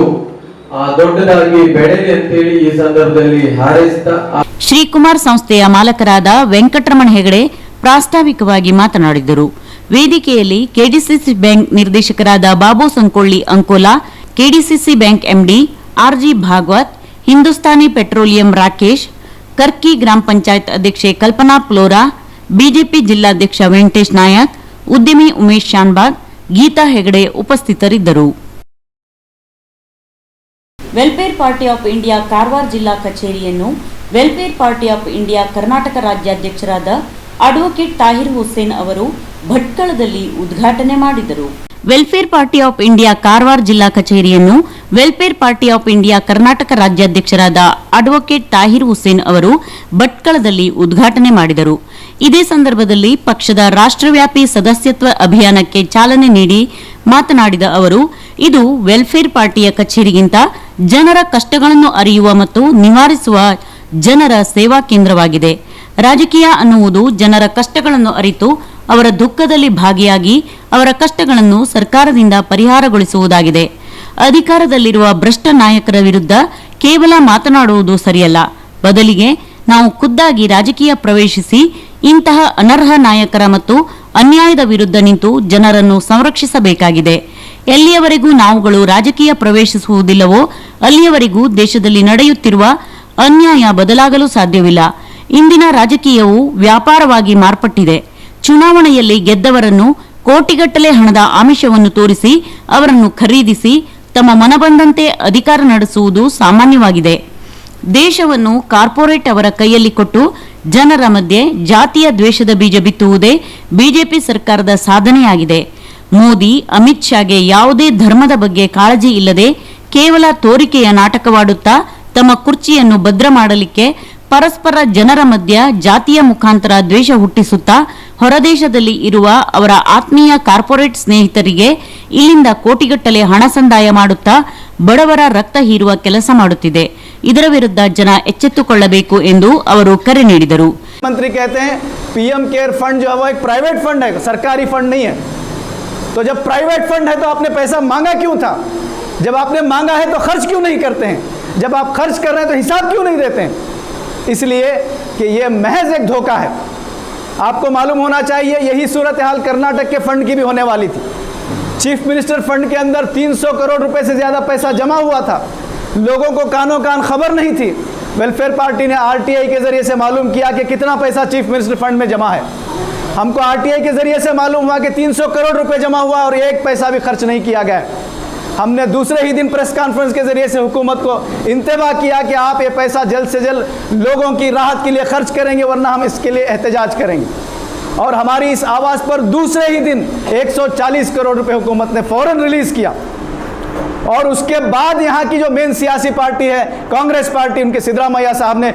ದೊಡ್ಡದಾಗಿ ಬೆಳೆಯಲಿ ಅಂತೇಳಿ ಈ ಸಂದರ್ಭದಲ್ಲಿ ಹಾರೈಸ್ತಾ ಶ್ರೀಕುಮಾರ್ ಸಂಸ್ಥೆಯ ಮಾಲಕರಾದ ವೆಂಕಟರಮಣ ಹೆಗಡೆ ಪ್ರಾಸ್ತಾವಿಕವಾಗಿ ಮಾತನಾಡಿದರು. ವೇದಿಕೆಯಲ್ಲಿ ಕೆಡಿಸಿಸಿ ಬ್ಯಾಂಕ್ ನಿರ್ದೇಶಕರಾದ Babu Sankolli Ankola, KDCC bank MD RG Bhagwat, Hindustani petroleum Rakesh, Karki ಗ್ರಾಮ ಪಂಚಾಯತ್ ಅಧ್ಯಕ್ಷೆ ಕಲ್ಪನಾ ಪ್ಲೋರಾ, ಬಿಜೆಪಿ ಜಿಲ್ಲಾಧ್ಯಕ್ಷ ವೆಂಕಟೇಶ್ ನಾಯಕ್, ಉದ್ಯಮಿ ಉಮೇಶ್ ಶಾನ್ಬಾಗ್, ಗೀತಾ ಹೆಗಡೆ ಉಪಸ್ಥಿತರಿದ್ದರು. Welfare party of India Karwar ಜಿಲ್ಲಾ ಕಚೇರಿಯನ್ನು welfare party of India Karnataka ರಾಜ್ಯಾಧ್ಯಕ್ಷರಾದ ಅಡ್ವೊಕೇಟ್ ತಾಹಿರ್ ಹುಸೇನ್ ಅವರು ಭಟ್ಕಳದಲ್ಲಿ ಉದ್ಘಾಟನೆ ಮಾಡಿದರು. Welfare party of India Karwar ಜಿಲ್ಲಾ ಕಚೇರಿಯನ್ನು welfare party of India Karnataka ರಾಜ್ಯಾಧ್ಯಕ್ಷರಾದ ಅಡ್ವೊಕೇಟ್ ತಾಹಿರ್ ಹುಸೇನ್ ಅವರು ಭಟ್ಕಳದಲ್ಲಿ ಉದ್ಘಾಟನೆ ಮಾಡಿದರು. ಇದೇ ಸಂದರ್ಭದಲ್ಲಿ ಪಕ್ಷದ ರಾಷ್ಟ್ರವ್ಯಾಪಿ ಸದಸ್ಯತ್ವ ಅಭಿಯಾನಕ್ಕೆ ಚಾಲನೆ ನೀಡಿ ಮಾತನಾಡಿದ ಅವರು, ಇದು ವೆಲ್ಫೇರ್ ಪಾರ್ಟಿಯ ಕಚೇರಿಗಿಂತ ಜನರ ಕಷ್ಟಗಳನ್ನು ಅರಿಯುವ ಮತ್ತು ನಿವಾರಿಸುವ ಜನರ ಸೇವಾ ಕೇಂದ್ರವಾಗಿದೆ. ರಾಜಕೀಯ ಅನ್ನುವುದು ಜನರ ಕಷ್ಟಗಳನ್ನು ಅರಿತು ಅವರ ದುಃಖದಲ್ಲಿ ಭಾಗಿಯಾಗಿ ಅವರ ಕಷ್ಟಗಳನ್ನು ಸರ್ಕಾರದಿಂದ ಪರಿಹಾರಗೊಳಿಸುವುದಾಗಿದೆ. ಅಧಿಕಾರದಲ್ಲಿರುವ ಭ್ರಷ್ಟ ನಾಯಕರ ವಿರುದ್ಧ ಕೇವಲ ಮಾತನಾಡುವುದು ಸರಿಯಲ್ಲ. ಬದಲಿಗೆ ನಾವು ಖುದ್ದಾಗಿ ರಾಜಕೀಯ ಪ್ರವೇಶಿಸಿ ಇಂತಹ ಅನರ್ಹ ನಾಯಕರ ಮತ್ತು ಅನ್ಯಾಯದ ವಿರುದ್ಧ ನಿಂತು ಜನರನ್ನು ಸಂರಕ್ಷಿಸಬೇಕಾಗಿದೆ. ಎಲ್ಲಿಯವರೆಗೂ ನಾವುಗಳು ರಾಜಕೀಯ ಪ್ರವೇಶಿಸುವುದಿಲ್ಲವೋ ಅಲ್ಲಿಯವರೆಗೂ ದೇಶದಲ್ಲಿ ನಡೆಯುತ್ತಿರುವ ಅನ್ಯಾಯ ಬದಲಾಗಲು ಸಾಧ್ಯವಿಲ್ಲ. ಇಂದಿನ ರಾಜಕೀಯವು ವ್ಯಾಪಾರವಾಗಿ ಮಾರ್ಪಟ್ಟಿದೆ. ಚುನಾವಣೆಯಲ್ಲಿ ಗೆದ್ದವರನ್ನು ಕೋಟಿಗಟ್ಟಲೆ ಹಣದ ಆಮಿಷವನ್ನು ತೋರಿಸಿ ಅವರನ್ನು ಖರೀದಿಸಿ ತಮ್ಮ ಮನಬಂದಂತೆ ಅಧಿಕಾರ ನಡೆಸುವುದು ಸಾಮಾನ್ಯವಾಗಿದೆ. ದೇಶವನ್ನು ಕಾರ್ಪೊರೇಟ್ ಅವರ ಕೈಯಲ್ಲಿ ಕೊಟ್ಟು ಜನರ ಮಧ್ಯೆ ಜಾತಿಯ ದ್ವೇಷದ ಬೀಜ ಬಿತ್ತುವುದೇ ಬಿಜೆಪಿ ಸರ್ಕಾರದ ಸಾಧನೆಯಾಗಿದೆ. ಮೋದಿ, ಅಮಿತ್ ಶಾಗೆ ಯಾವುದೇ ಧರ್ಮದ ಬಗ್ಗೆ ಕಾಳಜಿ ಇಲ್ಲದೆ ಕೇವಲ ತೋರಿಕೆಯ ನಾಟಕವಾಡುತ್ತಾ ತಮ್ಮ ಕುರ್ಚಿಯನ್ನು ಭದ್ರ ಮಾಡಲಿಕ್ಕೆ ಪರಸ್ಪರ ಜನರ ಮಧ್ಯ ಜಾತಿಯ ಮುಖಾಂತರ ದ್ವೇಷ ಹುಟ್ಟಿಸುತ್ತಾ ಹೊರದೇಶದಲ್ಲಿ ಇರುವ ಅವರ ಆತ್ಮೀಯ ಕಾರ್ಪೊರೇಟ್ ಸ್ನೇಹಿತರಿಗೆ ಇಲ್ಲಿಂದ ಕೋಟಿಗಟ್ಟಲೆ ಹಣ ಸಂದಾಯ ಮಾಡುತ್ತಾ ಬಡವರ ರಕ್ತ ಹೀರುವ ಕೆಲಸ ಮಾಡುತ್ತಿದೆ. ಇದರ ವಿರುದ್ಧ ಜನ ಎಚ್ಚೆತ್ತುಕೊಳ್ಳಬೇಕು ಎಂದು ಅವರು ಕರೆ ನೀಡಿದರು. मंत्री कहते हैं पीएम केयर फंड जो है वो एक प्राइवेट फंड है, सरकारी फंड नहीं है. तो जब प्राइवेट फंड है तो आपने पैसा मांगा क्यों था? जब आपने मांगा है तो खर्च क्यों नहीं करते हैं? जब आप खर्च कर रहे हैं तो हिसाब क्यों नहीं देते हैं? इसलिए कि ये महज एक धोखा है. आपको मालूम होना चाहिए यही सूरत हाल कर्नाटक के फंड की भी होने वाली थी. चीफ मिनिस्टर फंड के अंदर 300 करोड़ रुपए से ज़्यादा पैसा जमा हुआ था. लोगों को कानों कान खबर नहीं थी. वेलफेयर पार्टी ने आरटीआई के ज़रिए से मालूम किया कि कितना पैसा चीफ मिनिस्टर फंड में जमा है. हमको आरटीआई के ज़रिए से मालूम हुआ कि 300 करोड़ रुपए जमा हुआ और एक पैसा भी खर्च नहीं किया गया. हमने दूसरे ही दिन प्रेस कॉन्फ्रेंस के ज़रिए से हुकूमत को इंतबाह किया कि आप ये पैसा जल्द से जल्द लोगों की राहत के लिए खर्च करेंगे, वरना हम इसके लिए एहतजाज करेंगे. और हमारी इस आवाज़ पर दूसरे ही दिन 140 करोड़ रुपए हुकूमत ने फ़ौरन रिलीज़ किया. और उसके बाद यहाँ की जो मेन सियासी पार्टी है कांग्रेस पार्टी, उनके सिद्धरामैया साहब ने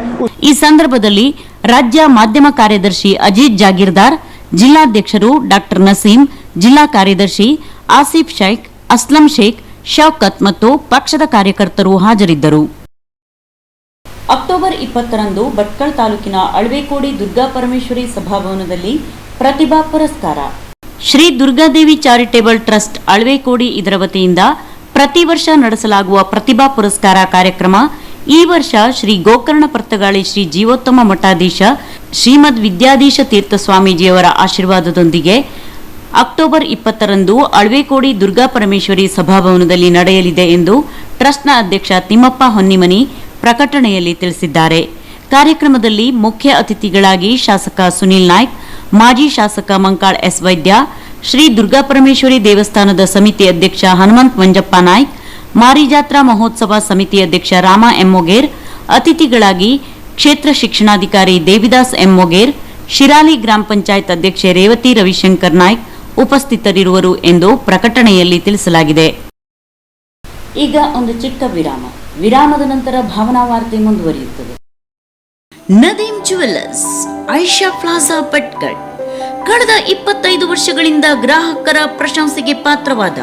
ಈ ಸಂದರ್ಭದಲ್ಲಿ ರಾಜ್ಯ ಮಾಧ್ಯಮ ಕಾರ್ಯದರ್ಶಿ ಅಜಿತ್ ಜಾಗೀರ್ದಾರ್, ಜಿಲ್ಲಾಧ್ಯಕ್ಷರು ಡಾಕ್ಟರ್ ನಸೀಂ, ಜಿಲ್ಲಾ ಕಾರ್ಯದರ್ಶಿ ಆಸಿಫ್ ಶೈಖ್, ಅಸ್ಲಂ ಶೇಖ್, ಶೌಕತ್ ಮತ್ತು ಪಕ್ಷದ ಕಾರ್ಯಕರ್ತರು ಹಾಜರಿದ್ದರು. ಅಕ್ಟೋಬರ್ 20ರಂದು ಭಟ್ಕಳ ತಾಲೂಕಿನ ಅಳವೆಕೋಡಿ ದುರ್ಗಾಪರಮೇಶ್ವರಿ ಸಭಾಭವನದಲ್ಲಿ ಪ್ರತಿಭಾ ಪುರಸ್ಕಾರ. ಶ್ರೀ ದುರ್ಗಾದೇವಿ ಚಾರಿಟೇಬಲ್ ಟ್ರಸ್ಟ್ ಅಳವೆಕೋಡಿ ಇದರ ವತಿಯಿಂದ ಪ್ರತಿ ವರ್ಷ ನಡೆಸಲಾಗುವ ಪ್ರತಿಭಾ ಪುರಸ್ಕಾರ ಕಾರ್ಯಕ್ರಮ ಈ ವರ್ಷ ಶ್ರೀ ಗೋಕರ್ಣ ಪರ್ತಗಾಳಿ ಶ್ರೀ ಜೀವೋತ್ತಮ ಮಠಾಧೀಶ ಶ್ರೀಮದ್ ವಿದ್ಯಾಧೀಶ ತೀರ್ಥ ಸ್ವಾಮೀಜಿಯವರ ಆಶೀರ್ವಾದದೊಂದಿಗೆ ಅಕ್ಟೋಬರ್ 20ರಂದು ಅಳವೆಕೋಡಿ ದುರ್ಗಾಪರಮೇಶ್ವರಿ ಸಭಾಭವನದಲ್ಲಿ ನಡೆಯಲಿದೆ ಎಂದು ಟ್ರಸ್ಟ್ನ ಅಧ್ಯಕ್ಷ ತಿಮ್ಮಪ್ಪ ಹೊನ್ನಿಮನಿ ಪ್ರಕಟಣೆಯಲ್ಲಿ ತಿಳಿಸಿದ್ದಾರೆ. ಕಾರ್ಯಕ್ರಮದಲ್ಲಿ ಮುಖ್ಯ ಅತಿಥಿಗಳಾಗಿ ಶಾಸಕ ಸುನೀಲ್ ನಾಯ್ಕ್, ಮಾಜಿ ಶಾಸಕ ಮಂಕಾಳ್ ಎಸ್ ವೈದ್ಯ, ಶ್ರೀ ದುರ್ಗಾಪರಮೇಶ್ವರಿ ದೇವಸ್ಥಾನದ ಸಮಿತಿ ಅಧ್ಯಕ್ಷ ಹನುಮಂತ್ ಮಂಜಪ್ಪ ನಾಯ್ಕ್, ಮಾರಿಜಾತ್ರಾ ಮಹೋತ್ಸವ ಸಮಿತಿ ಅಧ್ಯಕ್ಷ ರಾಮ ಎಂ ಮೊಗೇರ್, ಅತಿಥಿಗಳಾಗಿ ಕ್ಷೇತ್ರ ಶಿಕ್ಷಣಾಧಿಕಾರಿ ದೇವಿದಾಸ್ ಎಂ ಮೊಗೇರ್, ಶಿರಾಲಿ ಗ್ರಾಮ ಪಂಚಾಯತ್ ಅಧ್ಯಕ್ಷೆ ರೇವತಿ ರವಿಶಂಕರ್ ನಾಯ್ಕ್, ಉಪಸ್ಥಿತರಿರುವರು ಎಂದು ಪ್ರಕಟಣೆಯಲ್ಲಿ ತಿಳಿಸಲಾಗಿದೆ. ಈಗ ಒಂದು ಚಿಕ್ಕ ವಿರಾಮದ ನಂತರ ಭಾವನಾ ವಾರ್ತೆ ಮುಂದುವರಿಯುತ್ತದೆ. Nadeem jewellers, Aisha plaza, Bhatkal. ಕಳೆದ 25 ವರ್ಷಗಳಿಂದ ಗ್ರಾಹಕರ ಪ್ರಶಂಸೆಗೆ ಪಾತ್ರವಾದ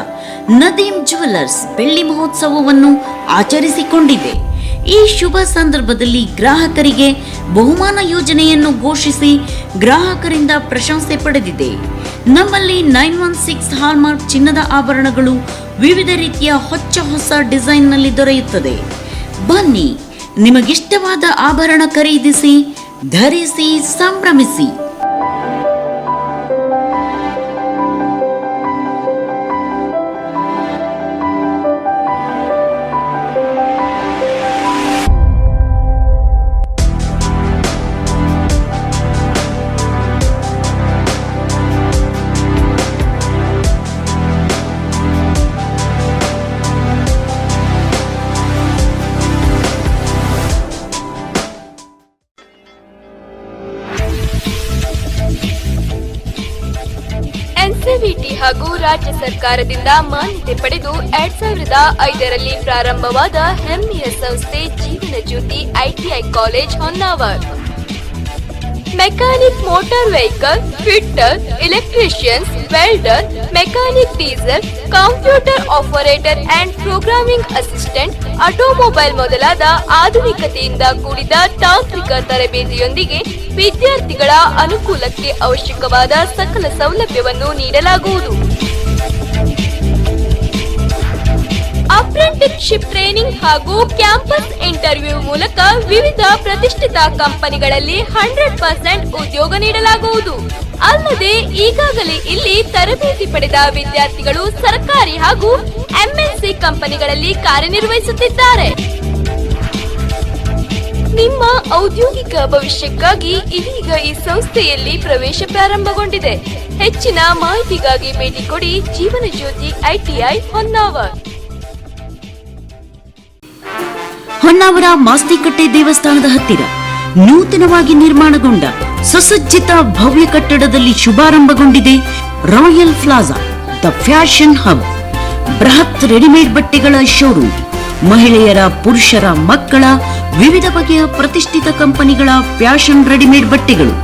ನದೀಮ್ ಜುವೆಲ್ಲರ್ಸ್ ಬೆಳ್ಳಿ ಮಹೋತ್ಸವವನ್ನು ಆಚರಿಸಿಕೊಂಡಿದೆ. ಈ ಶುಭ ಸಂದರ್ಭದಲ್ಲಿ ಗ್ರಾಹಕರಿಗೆ ಬಹುಮಾನ ಯೋಜನೆಯನ್ನು ಘೋಷಿಸಿ ಗ್ರಾಹಕರಿಂದ ಪ್ರಶಂಸೆ ಪಡೆದಿದೆ. ನಮ್ಮಲ್ಲಿ 916 ಹಾಲ್ಮಾರ್ಕ್ ಚಿನ್ನದ ಆಭರಣಗಳು ವಿವಿಧ ರೀತಿಯ ಹೊಸ ಡಿಸೈನ್ನಲ್ಲಿ ದೊರೆಯುತ್ತದೆ. ಬನ್ನಿ, ನಿಮಗಿಷ್ಟವಾದ ಆಭರಣ ಖರೀದಿಸಿ, ಧರಿಸಿ, ಸಂಭ್ರಮಿಸಿ. ಎನ್ಸಿವಿಟಿ ಹಾಗೂ ರಾಜ್ಯ ಸರ್ಕಾರದಿಂದ ಮಾನ್ಯತೆ ಪಡೆದು 2005ರಲ್ಲಿ ಪ್ರಾರಂಭವಾದ ಹೆಮ್ಮೆಯ ಸಂಸ್ಥೆ Jeevan Jyoti ITI college Honnavar. Mechanic motor vehicle, fitter, electricians, welder, mechanic diesel, computer operator and programming assistant, automobile ಮೊದಲಾದ ಆಧುನಿಕತೆಯಿಂದ ಕೂಡಿದ ತಾಂತ್ರಿಕ ತರಬೇತಿಯೊಂದಿಗೆ ವಿದ್ಯಾರ್ಥಿಗಳ ಅನುಕೂಲಕ್ಕೆ ಅವಶ್ಯಕವಾದ ಸಕಲ ಸೌಲಭ್ಯವನ್ನು ನೀಡಲಾಗುವುದು. ಅಪ್ರೆಂಟಿಸ್ಶಿಪ್ ಟ್ರೈನಿಂಗ್ ಹಾಗೂ ಕ್ಯಾಂಪಸ್ ಇಂಟರ್ವ್ಯೂ ಮೂಲಕ ವಿವಿಧ ಪ್ರತಿಷ್ಠಿತ ಕಂಪನಿಗಳಲ್ಲಿ 100% ಉದ್ಯೋಗ ನೀಡಲಾಗುವುದು. ಅಲ್ಲದೆ ಈಗಾಗಲೇ ಇಲ್ಲಿ ತರಬೇತಿ ಪಡೆದ ವಿದ್ಯಾರ್ಥಿಗಳು ಸರ್ಕಾರಿ ಹಾಗೂ ಎಂಎನ್ಸಿ ಕಂಪನಿಗಳಲ್ಲಿ ಕಾರ್ಯನಿರ್ವಹಿಸುತ್ತಿದ್ದಾರೆ. ನಿಮ್ಮ ಔದ್ಯೋಗಿಕ ಭವಿಷ್ಯಕ್ಕಾಗಿ ಇದೀಗ ಈ ಸಂಸ್ಥೆಯಲ್ಲಿ ಪ್ರವೇಶ ಪ್ರಾರಂಭಗೊಂಡಿದೆ. ಹೆಚ್ಚಿನ ಮಾಹಿತಿಗಾಗಿ ಭೇಟಿ ಕೊಡಿ ಜೀವನ ಜ್ಯೋತಿ ಐಟಿಐ ಹೊನ್ನಾವರ್. ಹೊನ್ನಾವರ ಮಾಸ್ತಿಕಟ್ಟೆ ದೇವಸ್ಥಾನದ ಹತ್ತಿರ ನೂತನವಾಗಿ ನಿರ್ಮಾಣಗೊಂಡ ಸುಸಜ್ಜಿತ ಭವ್ಯ ಕಟ್ಟಡದಲ್ಲಿ ಶುಭಾರಂಭಗೊಂಡಿದೆ royal plaza, the fashion hub. ಬೃಹತ್ ರೆಡಿಮೇಡ್ ಬಟ್ಟೆಗಳ ಶೋರೂಮ್, ಮಹಿಳೆಯರ, ಪುರುಷರ, ಮಕ್ಕಳ ವಿವಿಧ ಬಗೆಯ ಪ್ರತಿಷ್ಠಿತ ಕಂಪನಿಗಳ ಫ್ಯಾಷನ್ ರೆಡಿಮೇಡ್ ಬಟ್ಟೆಗಳು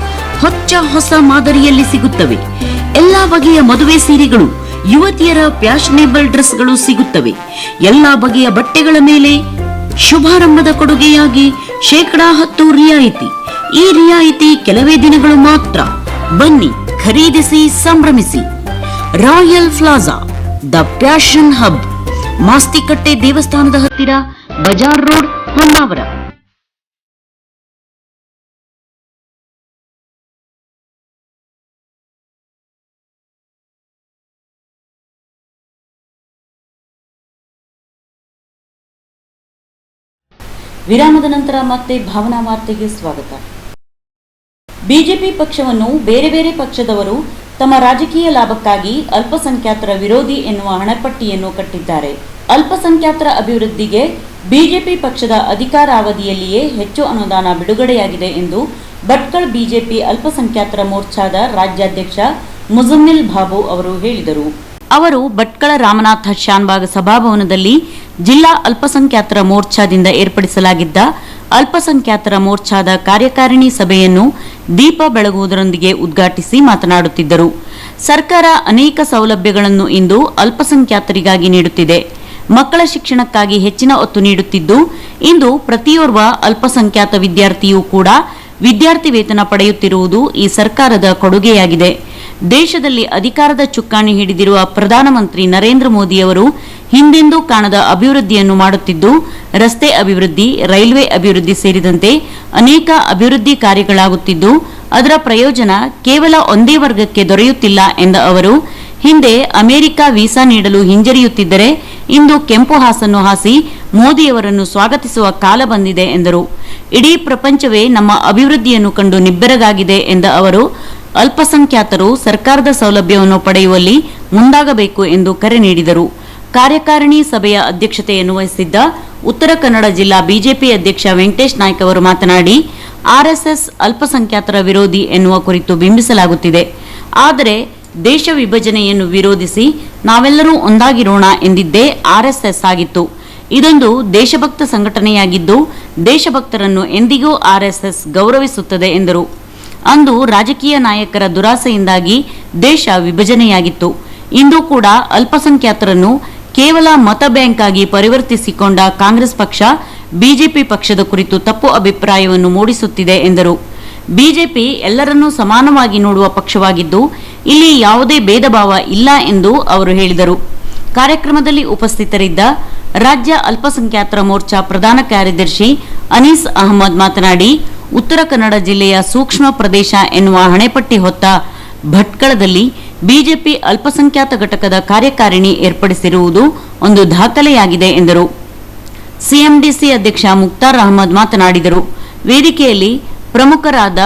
ಹೊಸ ಮಾದರಿಯಲ್ಲಿ ಸಿಗುತ್ತವೆ. ಎಲ್ಲಾ ಬಗೆಯ ಮದುವೆ ಸೀರೆಗಳು, ಯುವತಿಯರ ಫ್ಯಾಷನೇಬಲ್ ಡ್ರೆಸ್ಗಳು ಸಿಗುತ್ತವೆ. ಎಲ್ಲಾ ಬಗೆಯ ಬಟ್ಟೆಗಳ ಮೇಲೆ ಶುಭಾರಂಭದ ಕೊಡುಗೆಯಾಗಿ 10% ರಿಯಾಯಿತಿ. ಈ ರಿಯಾಯಿತಿ ಕೆಲವೇ ದಿನಗಳು ಮಾತ್ರ. ಬನ್ನಿ, ಖರೀದಿಸಿ, ಸಂಭ್ರಮಿಸಿ. Royal plaza, the fashion hub, Mastikatte ದೇವಸ್ಥಾನದ ಹತ್ತಿರ, ಬಜಾರ್ ರೋಡ್, ಹೊನ್ನಾವರ. ವಿರಾಮದ ನಂತರ ಮತ್ತೆ ಭಾವನಾ ವಾರ್ತೆಗೆ ಸ್ವಾಗತ. ಬಿಜೆಪಿ ಪಕ್ಷವನ್ನು ಬೇರೆ ಬೇರೆ ಪಕ್ಷದವರು ತಮ್ಮ ರಾಜಕೀಯ ಲಾಭಕ್ಕಾಗಿ ಅಲ್ಪಸಂಖ್ಯಾತರ ವಿರೋಧಿ ಎನ್ನುವ ಹಣಪಟ್ಟಿಯನ್ನು ಕಟ್ಟಿದ್ದಾರೆ. ಅಲ್ಪಸಂಖ್ಯಾತರ ಅಭಿವೃದ್ಧಿಗೆ ಬಿಜೆಪಿ ಪಕ್ಷದ ಅಧಿಕಾರಾವಧಿಯಲ್ಲಿಯೇ ಹೆಚ್ಚು ಅನುದಾನ ಬಿಡುಗಡೆಯಾಗಿದೆ ಎಂದು ಭಟ್ಕಳ ಬಿಜೆಪಿ ಅಲ್ಪಸಂಖ್ಯಾತರ ಮೋರ್ಚಾದ ರಾಜ್ಯಾಧ್ಯಕ್ಷ ಮುಜಮ್ಮಿಲ್ ಬಾಬು ಅವರು ಹೇಳಿದರು. ಅವರು ಭಟ್ಕಳ ರಾಮನಾಥ ಶಾನ್ಭಾಗ್ ಸಭಾಭವನದಲ್ಲಿ ಜಿಲ್ಲಾ ಅಲ್ಪಸಂಖ್ಯಾತರ ಮೋರ್ಚಾದಿಂದ ಏರ್ಪಡಿಸಲಾಗಿದ್ದ ಅಲ್ಪಸಂಖ್ಯಾತರ ಮೋರ್ಚಾದ ಕಾರ್ಯಕಾರಿಣಿ ಸಭೆಯನ್ನು ದೀಪ ಬೆಳಗುವುದರೊಂದಿಗೆ ಉದ್ಘಾಟಿಸಿ ಮಾತನಾಡುತ್ತಿದ್ದರು. ಸರ್ಕಾರ ಅನೇಕ ಸೌಲಭ್ಯಗಳನ್ನು ಇಂದು ಅಲ್ಪಸಂಖ್ಯಾತರಿಗಾಗಿ ನೀಡುತ್ತಿದೆ. ಮಕ್ಕಳ ಶಿಕ್ಷಣಕ್ಕಾಗಿ ಹೆಚ್ಚಿನ ಒತ್ತು ನೀಡುತ್ತಿದ್ದು, ಇಂದು ಪ್ರತಿಯೋರ್ವ ಅಲ್ಪಸಂಖ್ಯಾತ ವಿದ್ಯಾರ್ಥಿಯೂ ಕೂಡ ವಿದ್ಯಾರ್ಥಿ ವೇತನ ಪಡೆಯುತ್ತಿರುವುದು ಈ ಸರ್ಕಾರದ ಕೊಡುಗೆಯಾಗಿದೆ. ದೇಶದಲ್ಲಿ ಅಧಿಕಾರದ ಚುಕ್ಕಾಣಿ ಹಿಡಿದಿರುವ ಪ್ರಧಾನಮಂತ್ರಿ ನರೇಂದ್ರ ಮೋದಿಯವರು ಹಿಂದೆಂದೂ ಕಾಣದ ಅಭಿವೃದ್ಧಿಯನ್ನು ಮಾಡುತ್ತಿದ್ದು, ರಸ್ತೆ ಅಭಿವೃದ್ಧಿ, ರೈಲ್ವೆ ಅಭಿವೃದ್ಧಿ ಸೇರಿದಂತೆ ಅನೇಕ ಅಭಿವೃದ್ಧಿ ಕಾರ್ಯಗಳಾಗುತ್ತಿದ್ದು, ಅದರ ಪ್ರಯೋಜನ ಕೇವಲ ಒಂದೇ ವರ್ಗಕ್ಕೆ ದೊರೆಯುತ್ತಿಲ್ಲ ಎಂದ ಅವರು, ಹಿಂದೆ ಅಮೆರಿಕ ವೀಸಾ ನೀಡಲು ಹಿಂಜರಿಯುತ್ತಿದ್ದರೆ ಇಂದು ಕೆಂಪು ಹಾಸನ್ನು ಹಾಸಿ ಮೋದಿಯವರನ್ನು ಸ್ವಾಗತಿಸುವ ಕಾಲ ಬಂದಿದೆ ಎಂದರು. ಇಡೀ ಪ್ರಪಂಚವೇ ನಮ್ಮ ಅಭಿವೃದ್ಧಿಯನ್ನು ಕಂಡು ನಿಬ್ಬೆರಗಾಗಿದೆ ಎಂದ ಅವರು, ಅಲ್ಪಸಂಖ್ಯಾತರು ಸರ್ಕಾರದ ಸೌಲಭ್ಯವನ್ನು ಪಡೆಯುವಲ್ಲಿ ಮುಂದಾಗಬೇಕು ಎಂದು ಕರೆ ನೀಡಿದರು. ಕಾರ್ಯಕಾರಿಣಿ ಸಭೆಯ ಅಧ್ಯಕ್ಷತೆಯನ್ನು ವಹಿಸಿದ್ದ ಉತ್ತರ ಕನ್ನಡ ಜಿಲ್ಲಾ ಬಿಜೆಪಿ ಅಧ್ಯಕ್ಷ ವೆಂಕಟೇಶ್ ನಾಯ್ಕ ಅವರು ಮಾತನಾಡಿ, ಆರ್ಎಸ್ಎಸ್ ಅಲ್ಪಸಂಖ್ಯಾತರ ವಿರೋಧಿ ಎನ್ನುವ ಕುರಿತು ಬಿಂಬಿಸಲಾಗುತ್ತಿದೆ. ಆದರೆ ದೇಶ ವಿಭಜನೆಯನ್ನು ವಿರೋಧಿಸಿ ನಾವೆಲ್ಲರೂ ಒಂದಾಗಿರೋಣ ಎಂದಿದ್ದೇ ಆರ್ಎಸ್ಎಸ್ ಆಗಿತ್ತು. ಇದೊಂದು ದೇಶಭಕ್ತ ಸಂಘಟನೆಯಾಗಿದ್ದು ದೇಶಭಕ್ತರನ್ನು ಎಂದಿಗೂ ಆರ್ಎಸ್ಎಸ್ ಗೌರವಿಸುತ್ತದೆ ಎಂದರು. ಅಂದು ರಾಜಕೀಯ ನಾಯಕರ ದುರಾಸೆಯಿಂದಾಗಿ ದೇಶ ವಿಭಜನೆಯಾಗಿತ್ತು. ಇಂದು ಕೂಡ ಅಲ್ಪಸಂಖ್ಯಾತರನ್ನು ಕೇವಲ ಮತ ಬ್ಯಾಂಕ್ ಆಗಿ ಪರಿವರ್ತಿಸಿಕೊಂಡ ಕಾಂಗ್ರೆಸ್ ಪಕ್ಷ ಬಿಜೆಪಿ ಪಕ್ಷದ ಕುರಿತು ತಪ್ಪು ಅಭಿಪ್ರಾಯವನ್ನು ಮೂಡಿಸುತ್ತಿದೆ ಎಂದರು. ಬಿಜೆಪಿ ಎಲ್ಲರನ್ನೂ ಸಮಾನವಾಗಿ ನೋಡುವ ಪಕ್ಷವಾಗಿದ್ದು ಇಲ್ಲಿ ಯಾವುದೇ ಭೇದ ಭಾವ ಇಲ್ಲ ಎಂದು ಅವರು ಹೇಳಿದರು. ಕಾರ್ಯಕ್ರಮದಲ್ಲಿ ಉಪಸ್ಥಿತರಿದ್ದ ರಾಜ್ಯ ಅಲ್ಪಸಂಖ್ಯಾತರ ಮೋರ್ಚಾ ಪ್ರಧಾನ ಕಾರ್ಯದರ್ಶಿ ಅನೀಸ್ ಅಹಮದ್ ಮಾತನಾಡಿ, ಉತ್ತರ ಕನ್ನಡ ಜಿಲ್ಲೆಯ ಸೂಕ್ಷ್ಮ ಪ್ರದೇಶ ಎನ್ನುವ ಹಣೆಪಟ್ಟಿ ಹೊತ್ತ ಭಟ್ಕಳದಲ್ಲಿ ಬಿಜೆಪಿ ಅಲ್ಪಸಂಖ್ಯಾತ ಘಟಕದ ಕಾರ್ಯಕಾರಿಣಿ ಏರ್ಪಡಿಸಿರುವುದು ಒಂದು ದಾಖಲೆಯಾಗಿದೆ ಎಂದರು. ಸಿಎಂಡಿಸಿ ಅಧ್ಯಕ್ಷ ಮುಕ್ತಾರ್ ಅಹಮದ್ ಮಾತನಾಡಿದರು. ವೇದಿಕೆಯಲ್ಲಿ ಪ್ರಮುಖರಾದ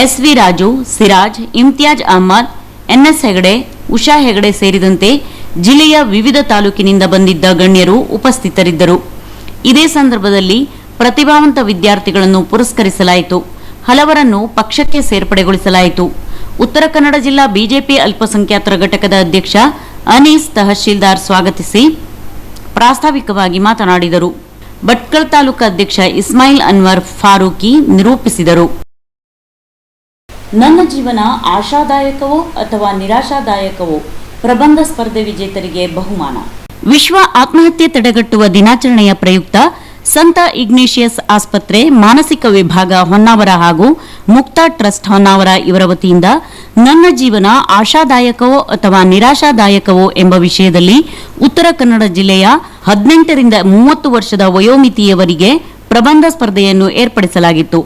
ಎಸ್ವಿ ರಾಜು, ಸಿರಾಜ್, ಇಮ್ತಿಯಾಜ್ ಅಹಮದ್, ಎನ್ಎಸ್ ಹೆಗಡೆ, ಉಷಾ ಹೆಗಡೆ ಸೇರಿದಂತೆ ಜಿಲ್ಲೆಯ ವಿವಿಧ ತಾಲೂಕಿನಿಂದ ಬಂದಿದ್ದ ಗಣ್ಯರು ಉಪಸ್ಥಿತರಿದ್ದರು. ಇದೇ ಸಂದರ್ಭದಲ್ಲಿ ಪ್ರತಿಭಾವಂತ ವಿದ್ಯಾರ್ಥಿಗಳನ್ನು ಪುರಸ್ಕರಿಸಲಾಯಿತು. ಹಲವರನ್ನು ಪಕ್ಷಕ್ಕೆ ಸೇರ್ಪಡೆಗೊಳಿಸಲಾಯಿತು. ಉತ್ತರ ಕನ್ನಡ ಜಿಲ್ಲಾ ಬಿಜೆಪಿ ಅಲ್ಪಸಂಖ್ಯಾತರ ಘಟಕದ ಅಧ್ಯಕ್ಷ ಅನೀಸ್ ತಹಶೀಲ್ದಾರ್ ಸ್ವಾಗತಿಸಿ ಪ್ರಾಸ್ತಾವಿಕವಾಗಿ ಮಾತನಾಡಿದರು. ಭಟ್ಕಳ ತಾಲೂಕು ಅಧ್ಯಕ್ಷ ಇಸ್ಮಾಯಿಲ್ ಅನ್ವರ್ ಫಾರೂಕಿ ನಿರೂಪಿಸಿದರು. ನನ್ನ ಜೀವನ ಆಶಾದಾಯಕವೋ ಅಥವಾ ನಿರಾಶಾದಾಯಕವೋ? ಪ್ರಬಂಧ ಸ್ಪರ್ಧೆ ವಿಜೇತರಿಗೆ ಬಹುಮಾನ. ವಿಶ್ವ ಆತ್ಮಹತ್ಯೆ ತಡೆಗಟ್ಟುವ ದಿನಾಚರಣೆಯ ಪ್ರಯುಕ್ತ ಸಂತ ಇಗ್ನೇಷಿಯಸ್ ಆಸ್ಪತ್ರೆ ಮಾನಸಿಕ ವಿಭಾಗ ಹೊನ್ನಾವರ ಹಾಗೂ ಮುಕ್ತ ಟ್ರಸ್ಟ್ ಹೊನ್ನಾವರ ಇವರ ವತಿಯಿಂದ ನನ್ನ ಜೀವನ ಆಶಾದಾಯಕವೋ ಅಥವಾ ನಿರಾಶಾದಾಯಕವೋ ಎಂಬ ವಿಷಯದಲ್ಲಿ ಉತ್ತರ ಕನ್ನಡ ಜಿಲ್ಲೆಯ 18 ರಿಂದ 30 ವರ್ಷದ ವಯೋಮಿತಿಯವರಿಗೆ ಪ್ರಬಂಧ ಸ್ಪರ್ಧೆಯನ್ನು ಏರ್ಪಡಿಸಲಾಗಿತ್ತು.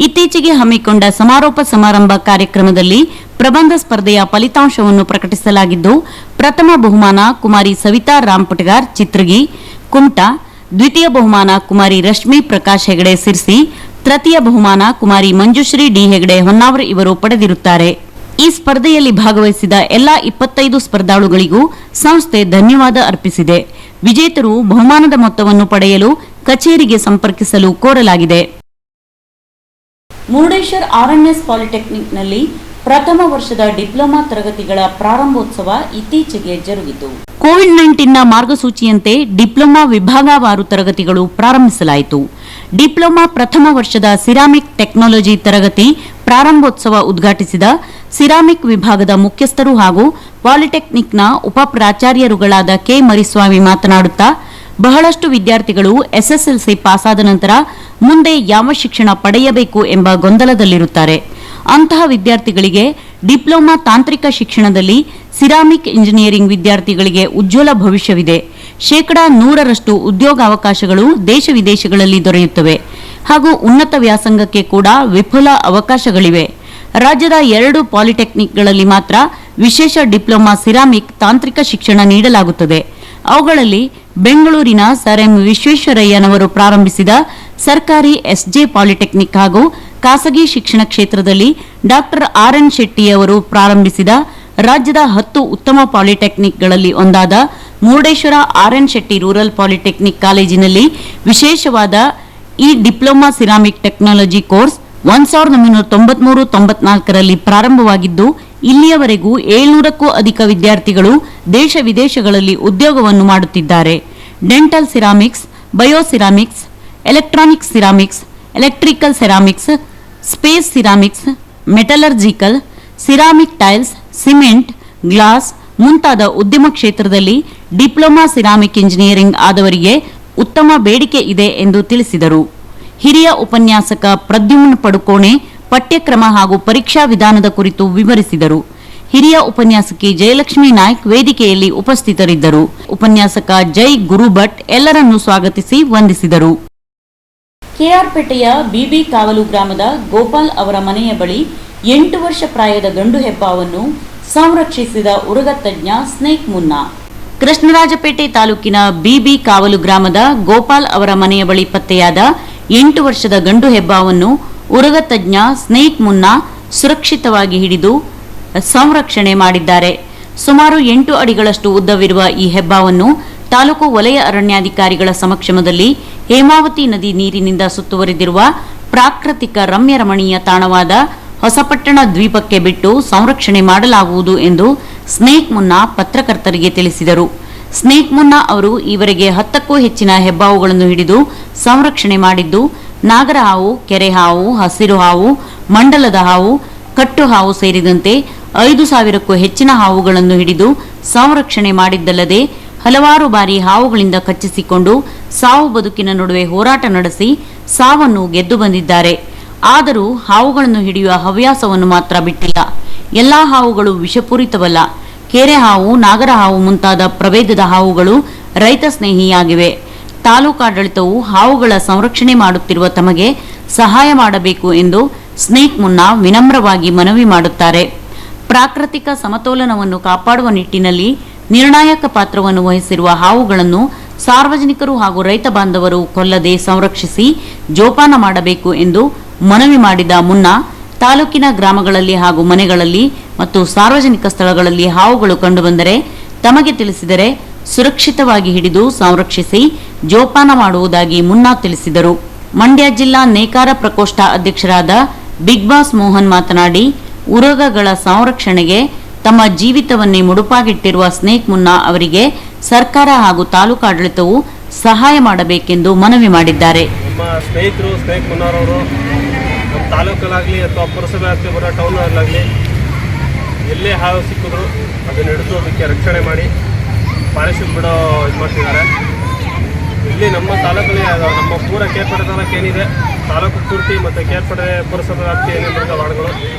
ಇತ್ತೀಚೆಗೆ ಹಮ್ಮಿಕೊಂಡ ಸಮಾರೋಪ ಸಮಾರಂಭ ಕಾರ್ಯಕ್ರಮದಲ್ಲಿ ಪ್ರಬಂಧ ಸ್ಪರ್ಧೆಯ ಫಲಿತಾಂಶವನ್ನು ಪ್ರಕಟಿಸಲಾಗಿದ್ದು, ಪ್ರಥಮ ಬಹುಮಾನ ಕುಮಾರಿ ಸವಿತಾ ರಾಂಪಟಗಾರ್ ಚಿತ್ರಗಿ ಕುಮಟಾ, ದ್ವಿತೀಯ ಬಹುಮಾನ ಕುಮಾರಿ ರಶ್ಮಿ ಪ್ರಕಾಶ್ ಹೆಗಡೆ ಸಿರ್ಸಿ, ತೃತೀಯ ಬಹುಮಾನ ಕುಮಾರಿ ಮಂಜುಶ್ರೀ ಡಿ ಹೆಗಡೆ ಹೊನ್ನಾವರ ಇವರು ಪಡೆದಿರುತ್ತಾರೆ. ಈ ಸ್ಪರ್ಧೆಯಲ್ಲಿ ಭಾಗವಹಿಸಿದ ಎಲ್ಲಾ 25 ಸ್ಪರ್ಧಾಳುಗಳಿಗೂ ಸಂಸ್ಥೆ ಧನ್ಯವಾದ ಅರ್ಪಿಸಿದೆ. ವಿಜೇತರು ಬಹುಮಾನದ ಮೊತ್ತವನ್ನು ಪಡೆಯಲು ಕಚೇರಿಗೆ ಸಂಪರ್ಕಿಸಲು ಕೋರಲಾಗಿದೆ. ಮುರುಡೇಶ್ವರ ಆರ್ಎನ್ಎಸ್ ಪಾಲಿಟೆಕ್ನಿಕ್ನಲ್ಲಿ ಪ್ರಥಮ ವರ್ಷದ ಡಿಪ್ಲೊಮಾ ತರಗತಿಗಳ ಪ್ರಾರಂಭೋತ್ಸವ ಇತ್ತೀಚೆಗೆ ಜರುಗಿತು. ಕೋವಿಡ್-19ನ ಮಾರ್ಗಸೂಚಿಯಂತೆ ಡಿಪ್ಲೊಮಾ ವಿಭಾಗವಾರು ತರಗತಿಗಳು ಪ್ರಾರಂಭಿಸಲಾಯಿತು. ಡಿಪ್ಲೊಮಾ ಪ್ರಥಮ ವರ್ಷದ ಸಿರಾಮಿಕ್ ಟೆಕ್ನಾಲಜಿ ತರಗತಿ ಪ್ರಾರಂಭೋತ್ಸವ ಉದ್ಘಾಟಿಸಿದ ಸಿರಾಮಿಕ್ ವಿಭಾಗದ ಮುಖ್ಯಸ್ಥರು ಹಾಗೂ ಪಾಲಿಟೆಕ್ನಿಕ್ನ ಉಪ ಪ್ರಾಚಾರ್ಯರುಗಳಾದ ಕೆ ಮರಿಸ್ವಾಮಿ ಮಾತನಾಡುತ್ತಾ, ಬಹಳಷ್ಟು ವಿದ್ಯಾರ್ಥಿಗಳು ಎಸ್ಎಸ್ಎಲ್ಸಿ ಪಾಸಾದ ನಂತರ ಮುಂದೆ ಯಾವ ಶಿಕ್ಷಣ ಪಡೆಯಬೇಕು ಎಂಬ ಗೊಂದಲದಲ್ಲಿರುತ್ತಾರೆ. ಅಂತಹ ವಿದ್ಯಾರ್ಥಿಗಳಿಗೆ ಡಿಪ್ಲೊಮಾ ತಾಂತ್ರಿಕ ಶಿಕ್ಷಣದಲ್ಲಿ ಸಿರಾಮಿಕ್ ಇಂಜಿನಿಯರಿಂಗ್ ವಿದ್ಯಾರ್ಥಿಗಳಿಗೆ ಉಜ್ವಲ ಭವಿಷ್ಯವಿದೆ. 100% ಉದ್ಯೋಗಾವಕಾಶಗಳು ದೇಶ ವಿದೇಶಗಳಲ್ಲಿ ದೊರೆಯುತ್ತವೆ ಹಾಗೂ ಉನ್ನತ ವ್ಯಾಸಂಗಕ್ಕೆ ಕೂಡ ವಿಪುಲ ಅವಕಾಶಗಳಿವೆ. ರಾಜ್ಯದ 2 ಪಾಲಿಟೆಕ್ನಿಕ್ಗಳಲ್ಲಿ ಮಾತ್ರ ವಿಶೇಷ ಡಿಪ್ಲೊಮಾ ಸಿರಾಮಿಕ್ ತಾಂತ್ರಿಕ ಶಿಕ್ಷಣ ನೀಡಲಾಗುತ್ತದೆ. ಅವುಗಳಲ್ಲಿ ಬೆಂಗಳೂರಿನ ಸರ್ ಎಂ ವಿಶ್ವೇಶ್ವರಯ್ಯನವರು ಪ್ರಾರಂಭಿಸಿದ ಸರ್ಕಾರಿ ಎಸ್ಜೆ ಪಾಲಿಟೆಕ್ನಿಕ್ ಹಾಗೂ ಖಾಸಗಿ ಶಿಕ್ಷಣ ಕ್ಷೇತ್ರದಲ್ಲಿ ಡಾಕ್ಟರ್ ಆರ್ಎನ್ ಶೆಟ್ಟಿಯವರು ಪ್ರಾರಂಭಿಸಿದ ರಾಜ್ಯದ 10 ಉತ್ತಮ ಪಾಲಿಟೆಕ್ನಿಕ್ಗಳಲ್ಲಿ ಒಂದಾದ Murudeshwar RN Shetty rural polytechnic ಕಾಲೇಜಿನಲ್ಲಿ ವಿಶೇಷವಾದ ಈ ಡಿಪ್ಲೊಮಾ ಸಿರಾಮಿಕ್ ಟೆಕ್ನಾಲಜಿ ಕೋರ್ಸ್ 1993-94ರಲ್ಲಿ ಪ್ರಾರಂಭವಾಗಿದ್ದು, ಇಲ್ಲಿಯವರೆಗೂ 700ಕ್ಕೂ ಅಧಿಕ ವಿದ್ಯಾರ್ಥಿಗಳು ದೇಶ ವಿದೇಶಗಳಲ್ಲಿ ಉದ್ಯೋಗವನ್ನು ಮಾಡುತ್ತಿದ್ದಾರೆ. Dental ceramics, bioceramics, electronic ceramics, electrical ceramics, space ceramics, metallurgical, ceramic tiles, cement, glass ಮುಂತಾದ ಉದ್ಯಮ ಕ್ಷೇತ್ರದಲ್ಲಿ ಡಿಪ್ಲೊಮಾ ಸಿರಾಮಿಕ್ ಇಂಜಿನಿಯರಿಂಗ್ ಆದವರಿಗೆ ಉತ್ತಮ ಬೇಡಿಕೆ ಇದೆ ಎಂದು ತಿಳಿಸಿದರು. ಹಿರಿಯ ಉಪನ್ಯಾಸಕ ಪ್ರದ್ಯುಮ್ನ ಪಡುಕೋಣೆ ಪಠ್ಯಕ್ರಮ ಹಾಗೂ ಪರೀಕ್ಷಾ ವಿಧಾನದ ಕುರಿತು ವಿವರಿಸಿದರು. ಹಿರಿಯ ಉಪನ್ಯಾಸಕಿ ಜಯಲಕ್ಷ್ಮಿ ನಾಯ್ಕ್ ವೇದಿಕೆಯಲ್ಲಿ ಉಪಸ್ಥಿತರಿದ್ದರು. ಉಪನ್ಯಾಸಕ ಜೈ ಗುರುಭಟ್ ಎಲ್ಲರನ್ನೂ ಸ್ವಾಗತಿಸಿ ವಂದಿಸಿದರು. ಕೆಆರ್ಪೇಟೆಯ ಬಿಬಿ ಕಾವಲು ಗ್ರಾಮದ ಗೋಪಾಲ್ ಅವರ ಮನೆಯ ಬಳಿ 8 ವರ್ಷ ಪ್ರಾಯದ ಗಂಡು ಹೆಬ್ಬಾವನ್ನು ಸಂರಕ್ಷಿಸಿದ ಉರಗ ತಜ್ಞ ಸ್ನೇಕ್ ಮುನ್ನಾ. ಕೃಷ್ಣರಾಜಪೇಟೆ ತಾಲೂಕಿನ ಬಿಬಿ ಕಾವಲು ಗ್ರಾಮದ ಗೋಪಾಲ್ ಅವರ ಮನೆಯ ಬಳಿ ಪತ್ತೆಯಾದ 8 ವರ್ಷದ ಗಂಡು ಹೆಬ್ಬಾವನ್ನು ಉರಗ ತಜ್ಞ ಸ್ನೇಕ್ ಮುನ್ನಾ ಸುರಕ್ಷಿತವಾಗಿ ಹಿಡಿದು ಸಂರಕ್ಷಣೆ ಮಾಡಿದ್ದಾರೆ. ಸುಮಾರು 8 ಅಡಿಗಳಷ್ಟು ಉದ್ದವಿರುವ ಈ ಹೆಬ್ಬಾವನ್ನು ತಾಲೂಕು ವಲಯ ಅರಣ್ಯಾಧಿಕಾರಿಗಳ ಸಮಕ್ಷಮದಲ್ಲಿ ಹೇಮಾವತಿ ನದಿ ನೀರಿನಿಂದ ಸುತ್ತುವರಿದಿರುವ ಪ್ರಾಕೃತಿಕ ರಮ್ಯ ರಮಣೀಯ ತಾಣವಾದ ಹೊಸಪಟ್ಟಣ ದ್ವೀಪಕ್ಕೆ ಬಿಟ್ಟು ಸಂರಕ್ಷಣೆ ಮಾಡಲಾಗುವುದು ಎಂದು ಸ್ನೇಕ್ ಮುನ್ನಾ ಪತ್ರಕರ್ತರಿಗೆ ತಿಳಿಸಿದರು. ಸ್ನೇಕ್ ಮುನ್ನಾ ಅವರು ಈವರೆಗೆ 10ಕ್ಕೂ ಹೆಚ್ಚಿನ ಹೆಬ್ಬಾವುಗಳನ್ನು ಹಿಡಿದು ಸಂರಕ್ಷಣೆ ಮಾಡಿದ್ದು, ನಾಗರ ಹಾವು, ಕೆರೆ ಹಾವು, ಹಸಿರು ಹಾವು, ಮಂಡಲದ ಹಾವು, ಕಟ್ಟು ಹಾವು ಸೇರಿದಂತೆ 5,000ಕ್ಕೂ ಹೆಚ್ಚಿನ ಹಾವುಗಳನ್ನು ಹಿಡಿದು ಸಂರಕ್ಷಣೆ ಮಾಡಿದ್ದಲ್ಲದೆ ಹಲವಾರು ಬಾರಿ ಹಾವುಗಳಿಂದ ಕಚ್ಚಿಸಿಕೊಂಡು ಸಾವು ಬದುಕಿನ ನಡುವೆ ಹೋರಾಟ ನಡೆಸಿ ಸಾವನ್ನು ಗೆದ್ದು ಬಂದಿದ್ದಾರೆ. ಆದರೂ ಹಾವುಗಳನ್ನು ಹಿಡಿಯುವ ಹವ್ಯಾಸವನ್ನು ಮಾತ್ರ ಬಿಟ್ಟಿಲ್ಲ. ಎಲ್ಲಾ ಹಾವುಗಳು ವಿಷಪೂರಿತವಲ್ಲ. ಕೆರೆ ಹಾವು, ನಾಗರ ಹಾವು ಮುಂತಾದ ಪ್ರಭೇದದ ಹಾವುಗಳು ರೈತ ಸ್ನೇಹಿಯಾಗಿವೆ. ತಾಲೂಕಾಡಳಿತವು ಹಾವುಗಳ ಸಂರಕ್ಷಣೆ ಮಾಡುತ್ತಿರುವ ತಮಗೆ ಸಹಾಯ ಮಾಡಬೇಕು ಎಂದು ಸ್ನೇಕ್ ಮುನ್ನಾ ವಿನಮ್ರವಾಗಿ ಮನವಿ ಮಾಡುತ್ತಾರೆ. ಪ್ರಾಕೃತಿಕ ಸಮತೋಲನವನ್ನು ಕಾಪಾಡುವ ನಿಟ್ಟಿನಲ್ಲಿ ನಿರ್ಣಾಯಕ ಪಾತ್ರವನ್ನು ವಹಿಸಿರುವ ಹಾವುಗಳನ್ನು ಸಾರ್ವಜನಿಕರು ಹಾಗೂ ರೈತ ಬಾಂಧವರು ಕೊಲ್ಲದೆ ಸಂರಕ್ಷಿಸಿ ಜೋಪಾನ ಮಾಡಬೇಕು ಎಂದು ಮನವಿ ಮಾಡಿದ ಮುನ್ನಾ, ತಾಲೂಕಿನ ಗ್ರಾಮಗಳಲ್ಲಿ ಹಾಗೂ ಮನೆಗಳಲ್ಲಿ ಮತ್ತು ಸಾರ್ವಜನಿಕ ಸ್ಥಳಗಳಲ್ಲಿ ಹಾವುಗಳು ಕಂಡುಬಂದರೆ ತಮಗೆ ತಿಳಿಸಿದರೆ ಸುರಕ್ಷಿತವಾಗಿ ಹಿಡಿದು ಸಂರಕ್ಷಿಸಿ ಜೋಪಾನ ಮಾಡುವುದಾಗಿ ಮುನ್ನಾ ತಿಳಿಸಿದರು. ಮಂಡ್ಯ ಜಿಲ್ಲಾ ನೇಕಾರ ಪ್ರಕೋಷ್ಠ ಅಧ್ಯಕ್ಷರಾದ ಬಿಗ್ ಬಾಸ್ ಮೋಹನ್ ಮಾತನಾಡಿ, ಉರಗಗಳ ಸಂರಕ್ಷಣೆಗೆ ತಮ್ಮ ಜೀವಿತವನ್ನೇ ಮುಡುಪಾಗಿಟ್ಟಿರುವ ಸ್ನೇಕ್ ಮುನ್ನಾ ಅವರಿಗೆ ಸರ್ಕಾರ ಹಾಗೂ ತಾಲೂಕಾಡಳಿತವು ಸಹಾಯ ಮಾಡಬೇಕೆಂದು ಮನವಿ ಮಾಡಿದ್ದಾರೆ. ನಮ್ಮ ಸ್ನೇಹಿತರು ಸ್ನೇಕ್ ಮುನ್ನಾರವರು ನಮ್ಮ ತಾಲೂಕಲ್ಲಾಗಲಿ ಅಥವಾ ಪುರಸಭೆ ವ್ಯಾಪ್ತಿ ಬರೋ ಟೌನಲ್ಲಾಗಲಿ ಎಲ್ಲೇ ಹಾವು ಸಿಕ್ಕಿದ್ರು ಅದನ್ನು ಹಿಡಿದು ಅದಕ್ಕೆ ರಕ್ಷಣೆ ಮಾಡಿ ಪಾರಿಶುದ್ಧ ಬಿಡೋ ಇದು ಮಾಡ್ತಿದ್ದಾರೆ. ಇಲ್ಲಿ ನಮ್ಮ ತಾಲೂಕಲ್ಲಿ ನಮ್ಮ ಪೂರ ಕೇರ್ಪಡೆ ತಾಲೂಕು ಏನಿದೆ, ತಾಲೂಕು ಪೂರ್ತಿ ಮತ್ತು ಕೇರ್ಪಡೆ ಪುರಸಭೆ ವ್ಯಾಪ್ತಿ ಏನೇನು ಬರುತ್ತೆ ವಾರ್ಡ್ಗಳು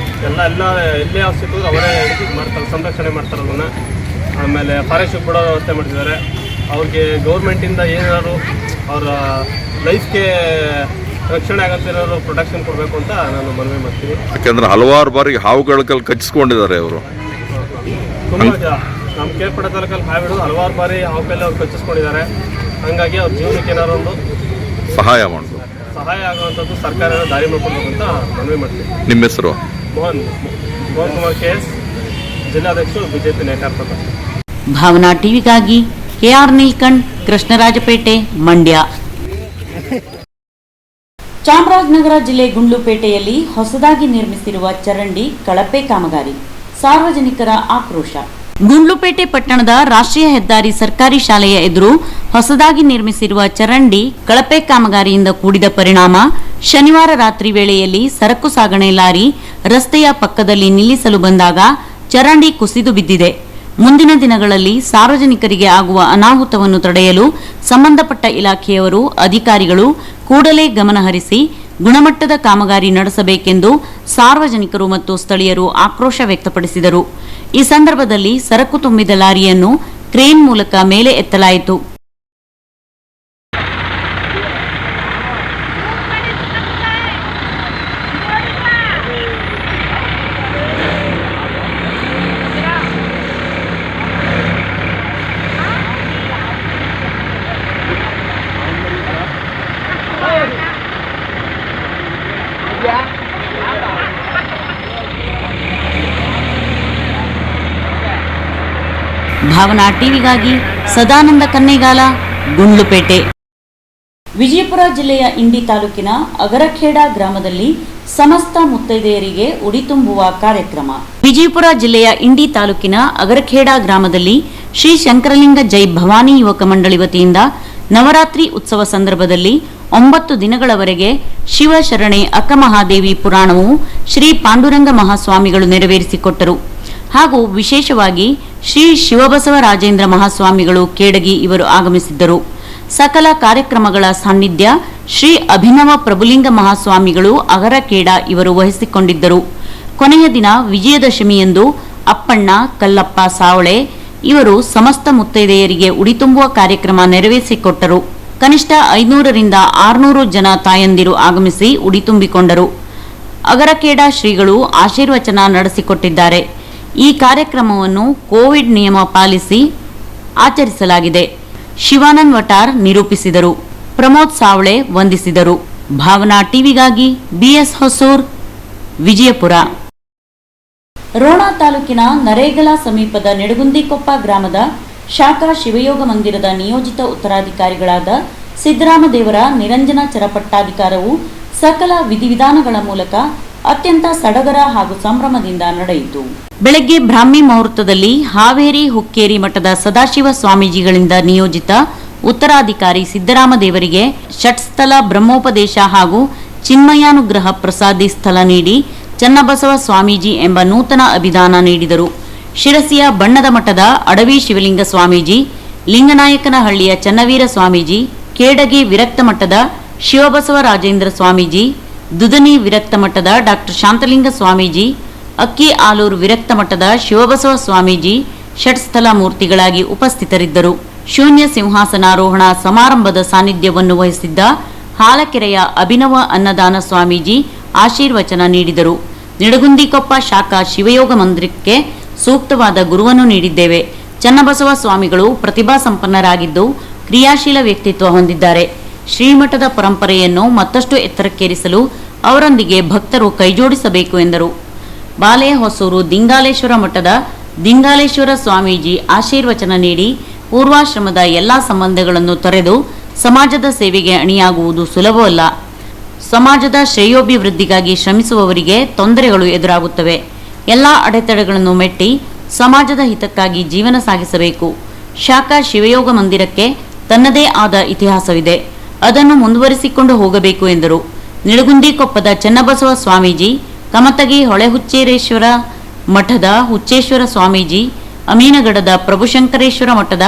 ಎಲ್ಲೇ ಹಾವು ಸಿಕ್ಕಿದ್ರು ಅವರೇ ಹಿಡಿದು ಮಾಡ್ತಾರೆ, ಸಂರಕ್ಷಣೆ ಮಾಡ್ತಾರೆ ಅದನ್ನು. ಆಮೇಲೆ ಪಾರಿಶುದ್ಧ ಬಿಡೋ ವ್ಯವಸ್ಥೆ ಮಾಡ್ತಿದ್ದಾರೆ. ಅವ್ರಿಗೆ ಗೌರ್ಮೆಂಟಿಂದ ಏನಾದ್ರು ಅವರ ಲೈಫ್ಗೆ ರಕ್ಷಣೆ ಆಗತ್ತಿರೋರು ಪ್ರೊಟೆಕ್ಷನ್ ಕೊಡಬೇಕು ಅಂತ ನಾನು ಮನವಿ ಮಾಡ್ತೀನಿ. ಯಾಕೆಂದ್ರೆ ಹಲವಾರು ಬಾರಿ ಹಾವುಗಳ ಕಲ್ ಕಚ್ಚಿಸ್ಕೊಂಡಿದ್ದಾರೆ ಅವರು. ತುಂಬ ನಮ್ಮ ಕೇರ್ಪಡೆ ತಾಲೂಕಲ್ಲಿ ಹಾವು ಹಿಡಿದು ಹಲವಾರು ಬಾರಿ ಹಾವು ಕೈಲಿ ಅವ್ರು ಕಚ್ಚಿಸ್ಕೊಂಡಿದ್ದಾರೆ. ಹಾಗಾಗಿ ಅವ್ರ ಜೀವನಕ್ಕೆ ಏನಾದ್ರು ಒಂದು ಸಹಾಯ ಮಾಡಬೇಕು, ಸಹಾಯ ಆಗುವಂಥದ್ದು ಸರ್ಕಾರ ದಾರಿ ಮಾಡ್ಕೊಡ್ಬೇಕು ಅಂತ ಮನವಿ ಮಾಡ್ತೀನಿ. ನಿಮ್ಮ ಹೆಸರು? ಮೋಹನ್ ಕುಮಾರ್ KS, ಜಿಲ್ಲಾಧ್ಯಕ್ಷರು ಬಿಜೆಪಿ ನೇಕಾರಪತ್ರ. ಭಾವನಾ ಟಿವಿಗಾಗಿ KR ನೀಲ್ಕಂಠ್, ಕೃಷ್ಣರಾಜಪೇಟೆ, ಮಂಡ್ಯ. ಚಾಮರಾಜನಗರ ಜಿಲ್ಲೆ ಗುಂಡ್ಲುಪೇಟೆಯಲ್ಲಿ ಹೊಸದಾಗಿ ನಿರ್ಮಿಸಿರುವ ಚರಂಡಿ ಕಳಪೆ ಕಾಮಗಾರಿ, ಸಾರ್ವಜನಿಕರ ಆಕ್ರೋಶ. ಗುಂಡ್ಲುಪೇಟೆ ಪಟ್ಟಣದ ರಾಷ್ಟ್ರೀಯ ಹೆದ್ದಾರಿ ಸರ್ಕಾರಿ ಶಾಲೆಯ ಎದುರು ಹೊಸದಾಗಿ ನಿರ್ಮಿಸಿರುವ ಚರಂಡಿ ಕಳಪೆ ಕಾಮಗಾರಿಯಿಂದ ಕೂಡಿದ ಪರಿಣಾಮ ಶನಿವಾರ ರಾತ್ರಿ ವೇಳೆಯಲ್ಲಿ ಸರಕು ಸಾಗಣೆ ಲಾರಿ ರಸ್ತೆಯ ಪಕ್ಕದಲ್ಲಿ ನಿಲ್ಲಿಸಲು ಬಂದಾಗ ಚರಂಡಿ ಕುಸಿದು ಬಿದ್ದಿದೆ. ಮುಂದಿನ ದಿನಗಳಲ್ಲಿ ಸಾರ್ವಜನಿಕರಿಗೆ ಆಗುವ ಅನಾಹುತವನ್ನು ತಡೆಯಲು ಸಂಬಂಧಪಟ್ಟ ಇಲಾಖೆಯವರು, ಅಧಿಕಾರಿಗಳು ಕೂಡಲೇ ಗಮನಹರಿಸಿ ಗುಣಮಟ್ಟದ ಕಾಮಗಾರಿ ನಡೆಸಬೇಕೆಂದು ಸಾರ್ವಜನಿಕರು ಮತ್ತು ಸ್ಥಳೀಯರು ಆಕ್ರೋಶ ವ್ಯಕ್ತಪಡಿಸಿದರು. ಈ ಸಂದರ್ಭದಲ್ಲಿ ಸರಕು ತುಂಬಿದ ಲಾರಿಯನ್ನು ಕ್ರೇನ್ ಮೂಲಕ ಮೇಲೆ ಎತ್ತಲಾಯಿತು. ಭಾವನಾ ಟಿವಿಗಾಗಿ ಸದಾನಂದ ಕನ್ನೇಗಾಲ, ಗುಂಡ್ಲುಪೇಟೆ. ವಿಜಯಪುರ ಜಿಲ್ಲೆಯ ಇಂಡಿ ತಾಲೂಕಿನ ಅಗರಖೇಡ ಗ್ರಾಮದಲ್ಲಿ ಸಮಸ್ತ ಮುತ್ತೈದೆಯರಿಗೆ ಉಡಿ ತುಂಬುವ ಕಾರ್ಯಕ್ರಮ. ವಿಜಯಪುರ ಜಿಲ್ಲೆಯ ಇಂಡಿ ತಾಲೂಕಿನ ಅಗರಖೇಡ ಗ್ರಾಮದಲ್ಲಿ ಶ್ರೀ ಶಂಕರಲಿಂಗ ಜೈ ಭವಾನಿ ಯುವಕ ಮಂಡಳಿ ವತಿಯಿಂದ ನವರಾತ್ರಿ ಉತ್ಸವ ಸಂದರ್ಭದಲ್ಲಿ 9 ದಿನಗಳವರೆಗೆ ಶಿವಶರಣೆ ಅಕ್ಕಮಹಾದೇವಿ ಪುರಾಣವು ಶ್ರೀ ಪಾಂಡುರಂಗ ಮಹಾಸ್ವಾಮಿಗಳು ನೆರವೇರಿಸಿಕೊಟ್ಟರು. ಹಾಗೂ ವಿಶೇಷವಾಗಿ ಶ್ರೀ ಶಿವಬಸವರಾಜೇಂದ್ರ ಮಹಾಸ್ವಾಮಿಗಳು ಕೇಡಗಿ ಇವರು ಆಗಮಿಸಿದ್ದರು. ಸಕಲ ಕಾರ್ಯಕ್ರಮಗಳ ಸಾನ್ನಿಧ್ಯ ಶ್ರೀ ಅಭಿನವ ಪ್ರಭುಲಿಂಗ ಮಹಾಸ್ವಾಮಿಗಳು ಅಗರಖೇಡ ಇವರು ವಹಿಸಿಕೊಂಡಿದ್ದರು. ಕೊನೆಯ ದಿನ ವಿಜಯದಶಮಿಯಂದು ಅಪ್ಪಣ್ಣ ಕಲ್ಲಪ್ಪ ಸಾವಳೆ ಇವರು ಸಮಸ್ತ ಮುತ್ತೈದೆಯರಿಗೆ ಉಡಿ ತುಂಬುವ ಕಾರ್ಯಕ್ರಮ ನೆರವೇರಿಸಿಕೊಟ್ಟರು. ಕನಿಷ್ಠ 500ರಿಂದ 600 ಜನ ತಾಯಂದಿರು ಆಗಮಿಸಿ ಉಡಿ ತುಂಬಿಕೊಂಡರು. ಅಗರಖೇಡ ಶ್ರೀಗಳು ಆಶೀರ್ವಚನ ನಡೆಸಿಕೊಟ್ಟಿದ್ದಾರೆ. ಈ ಕಾರ್ಯಕ್ರಮವನ್ನು ಕೋವಿಡ್ ನಿಯಮ ಪಾಲಿಸಿ ಆಚರಿಸಲಾಗಿದೆ. ಶಿವಾನಂದ್ ವಟಾರ್ ನಿರೂಪಿಸಿದರು. ಪ್ರಮೋದ್ ಸಾವಳೆ ವಂದಿಸಿದರು. ಭಾವನಾ ಟಿವಿಗಾಗಿ BS ಹೊಸೂರ್, ವಿಜಯಪುರ. ರೋಣ ತಾಲೂಕಿನ ನರೇಗಲ ಸಮೀಪದ ನೆಡಗುಂದಿಕೊಪ್ಪ ಗ್ರಾಮದ ಶಾಖಾ ಶಿವಯೋಗ ಮಂದಿರದ ನಿಯೋಜಿತ ಉತ್ತರಾಧಿಕಾರಿಗಳಾದ ಸಿದ್ದರಾಮದೇವರ ನಿರಂಜನ ಚರಪಟ್ಟಾಧಿಕಾರವು ಸಕಲ ವಿಧಿವಿಧಾನಗಳ ಮೂಲಕ ಅತ್ಯಂತ ಸಡಗರ ಹಾಗೂ ಸಂಭ್ರಮದಿಂದ ನಡೆಯಿತು. ಬೆಳಗ್ಗೆ ಬ್ರಾಹ್ಮಿ ಮುಹೂರ್ತದಲ್ಲಿ ಹಾವೇರಿ ಹುಕ್ಕೇರಿ ಮಠದ ಸದಾಶಿವ ಸ್ವಾಮೀಜಿಗಳಿಂದ ನಿಯೋಜಿತ ಉತ್ತರಾಧಿಕಾರಿ ಸಿದ್ದರಾಮ ದೇವರಿಗೆ ಷಟ್ಸ್ಥಲ ಬ್ರಹ್ಮೋಪದೇಶ ಹಾಗೂ ಚಿನ್ಮಯಾನುಗ್ರಹ ಪ್ರಸಾದಿ ಸ್ಥಳ ನೀಡಿ ಚನ್ನಬಸವ ಸ್ವಾಮೀಜಿ ಎಂಬ ನೂತನ ಅಭಿದಾನ ನೀಡಿದರು. ಶಿರಸಿಯ ಬಣ್ಣದ ಮಠದ ಅಡವಿ ಶಿವಲಿಂಗ ಸ್ವಾಮೀಜಿ, ಲಿಂಗನಾಯಕನಹಳ್ಳಿಯ ಚನ್ನವೀರ ಸ್ವಾಮೀಜಿ, ಕೇಡಗಿ ವಿರಕ್ತ ಮಠದ ಶಿವಬಸವ ರಾಜೇಂದ್ರ ಸ್ವಾಮೀಜಿ, ದುದನಿ ವಿರಕ್ತ ಮಠದ ಡಾ ಶಾಂತಲಿಂಗ ಸ್ವಾಮೀಜಿ, ಅಕ್ಕಿ ಆಲೂರು ವಿರಕ್ತ ಮಠದ ಶಿವಬಸವ ಸ್ವಾಮೀಜಿ ಷಟ್ಸ್ಥಲ ಮೂರ್ತಿಗಳಾಗಿ ಉಪಸ್ಥಿತರಿದ್ದರು. ಶೂನ್ಯ ಸಿಂಹಾಸನಾರೋಹಣ ಸಮಾರಂಭದ ಸಾನ್ನಿಧ್ಯವನ್ನು ವಹಿಸಿದ್ದ ಹಾಲಕೆರೆಯ ಅಭಿನವ ಅನ್ನದಾನ ಸ್ವಾಮೀಜಿ ಆಶೀರ್ವಚನ ನೀಡಿದರು. ನಿಡಗುಂದಿಕೊಪ್ಪ ಶಾಖಾ ಶಿವಯೋಗ ಮಂದಿರಕ್ಕೆ ಸೂಕ್ತವಾದ ಗುರುವನ್ನು ನೀಡಿದ್ದೇವೆ. ಚನ್ನಬಸವ ಸ್ವಾಮಿಗಳು ಪ್ರತಿಭಾ ಸಂಪನ್ನರಾಗಿದ್ದು ಕ್ರಿಯಾಶೀಲ ವ್ಯಕ್ತಿತ್ವ ಹೊಂದಿದ್ದಾರೆ. ಶ್ರೀಮಠದ ಪರಂಪರೆಯನ್ನು ಮತ್ತಷ್ಟು ಎತ್ತರಕ್ಕೇರಿಸಲು ಅವರೊಂದಿಗೆ ಭಕ್ತರು ಕೈಜೋಡಿಸಬೇಕು ಎಂದರು. ಬಾಲೆಹೊಸೂರು ದಿಂಗಾಲೇಶ್ವರ ಮಠದ ದಿಂಗಾಲೇಶ್ವರ ಸ್ವಾಮೀಜಿ ಆಶೀರ್ವಚನ ನೀಡಿ ಪೂರ್ವಾಶ್ರಮದ ಎಲ್ಲಾ ಸಂಬಂಧಗಳನ್ನು ತೊರೆದು ಸಮಾಜದ ಸೇವೆಗೆ ಅಣಿಯಾಗುವುದು ಸುಲಭವಲ್ಲ. ಸಮಾಜದ ಶ್ರೇಯೋಭಿವೃದ್ಧಿಗಾಗಿ ಶ್ರಮಿಸುವವರಿಗೆ ತೊಂದರೆಗಳು ಎದುರಾಗುತ್ತವೆ. ಎಲ್ಲಾ ಅಡೆತಡೆಗಳನ್ನು ಮೆಟ್ಟಿ ಸಮಾಜದ ಹಿತಕ್ಕಾಗಿ ಜೀವನ ಸಾಗಿಸಬೇಕು. ಶಾಖಾ ಶಿವಯೋಗ ಮಂದಿರಕ್ಕೆ ತನ್ನದೇ ಆದ ಇತಿಹಾಸವಿದೆ, ಅದನ್ನು ಮುಂದುವರಿಸಿಕೊಂಡು ಹೋಗಬೇಕು ಎಂದರು. ನಿಡಗುಂದಿಕೊಪ್ಪದ ಚನ್ನಬಸವ ಸ್ವಾಮೀಜಿ, ಕಮತಗಿ ಹೊಳೆಹುಚ್ಚೇರೇಶ್ವರ ಮಠದ ಹುಚ್ಚೇಶ್ವರ ಸ್ವಾಮೀಜಿ, ಅಮೀನಗಡದ ಪ್ರಭುಶಂಕರೇಶ್ವರ ಮಠದ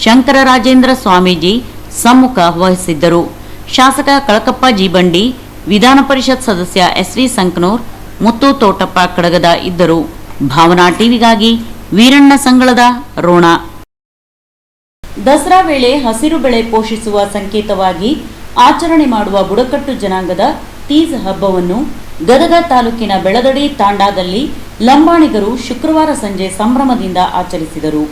ಶಂಕರರಾಜೇಂದ್ರ ಸ್ವಾಮೀಜಿ ಸಮ್ಮುಖ ವಹಿಸಿದ್ದರು. ಶಾಸಕ ಕಳಕಪ್ಪ ಜೀಬಂಡಿ, ವಿಧಾನ ಪರಿಷತ್ ಸದಸ್ಯ ಎಸ್ವಿ ಸಂಕನೂರ್, ಮುತ್ತು ತೋಟಪ್ಪ ಕಡಗದ ಇದ್ದರು. ಭಾವನಾ ಟಿವಿಗಾಗಿ ವೀರಣ್ಣ ಸಂಗಳದ ರೋಣ. ದಸರಾ ವೇಳೆ ಹಸಿರು ಬೆಳೆ ಪೋಷಿಸುವ ಸಂಕೇತವಾಗಿ ಆಚರಣೆ ಮಾಡುವ ಬುಡಕಟ್ಟು ಜನಾಂಗದ ತೀಜ್ ಹಬ್ಬವನ್ನು ಗದಗ ತಾಲೂಕಿನ ಬೆಳದಡಿ ತಾಂಡಾದಲ್ಲಿ ಲಂಬಾಣಿಗರು ಶುಕ್ರವಾರ ಸಂಜೆ ಸಂಭ್ರಮದಿಂದ ಆಚರಿಸಿದರು.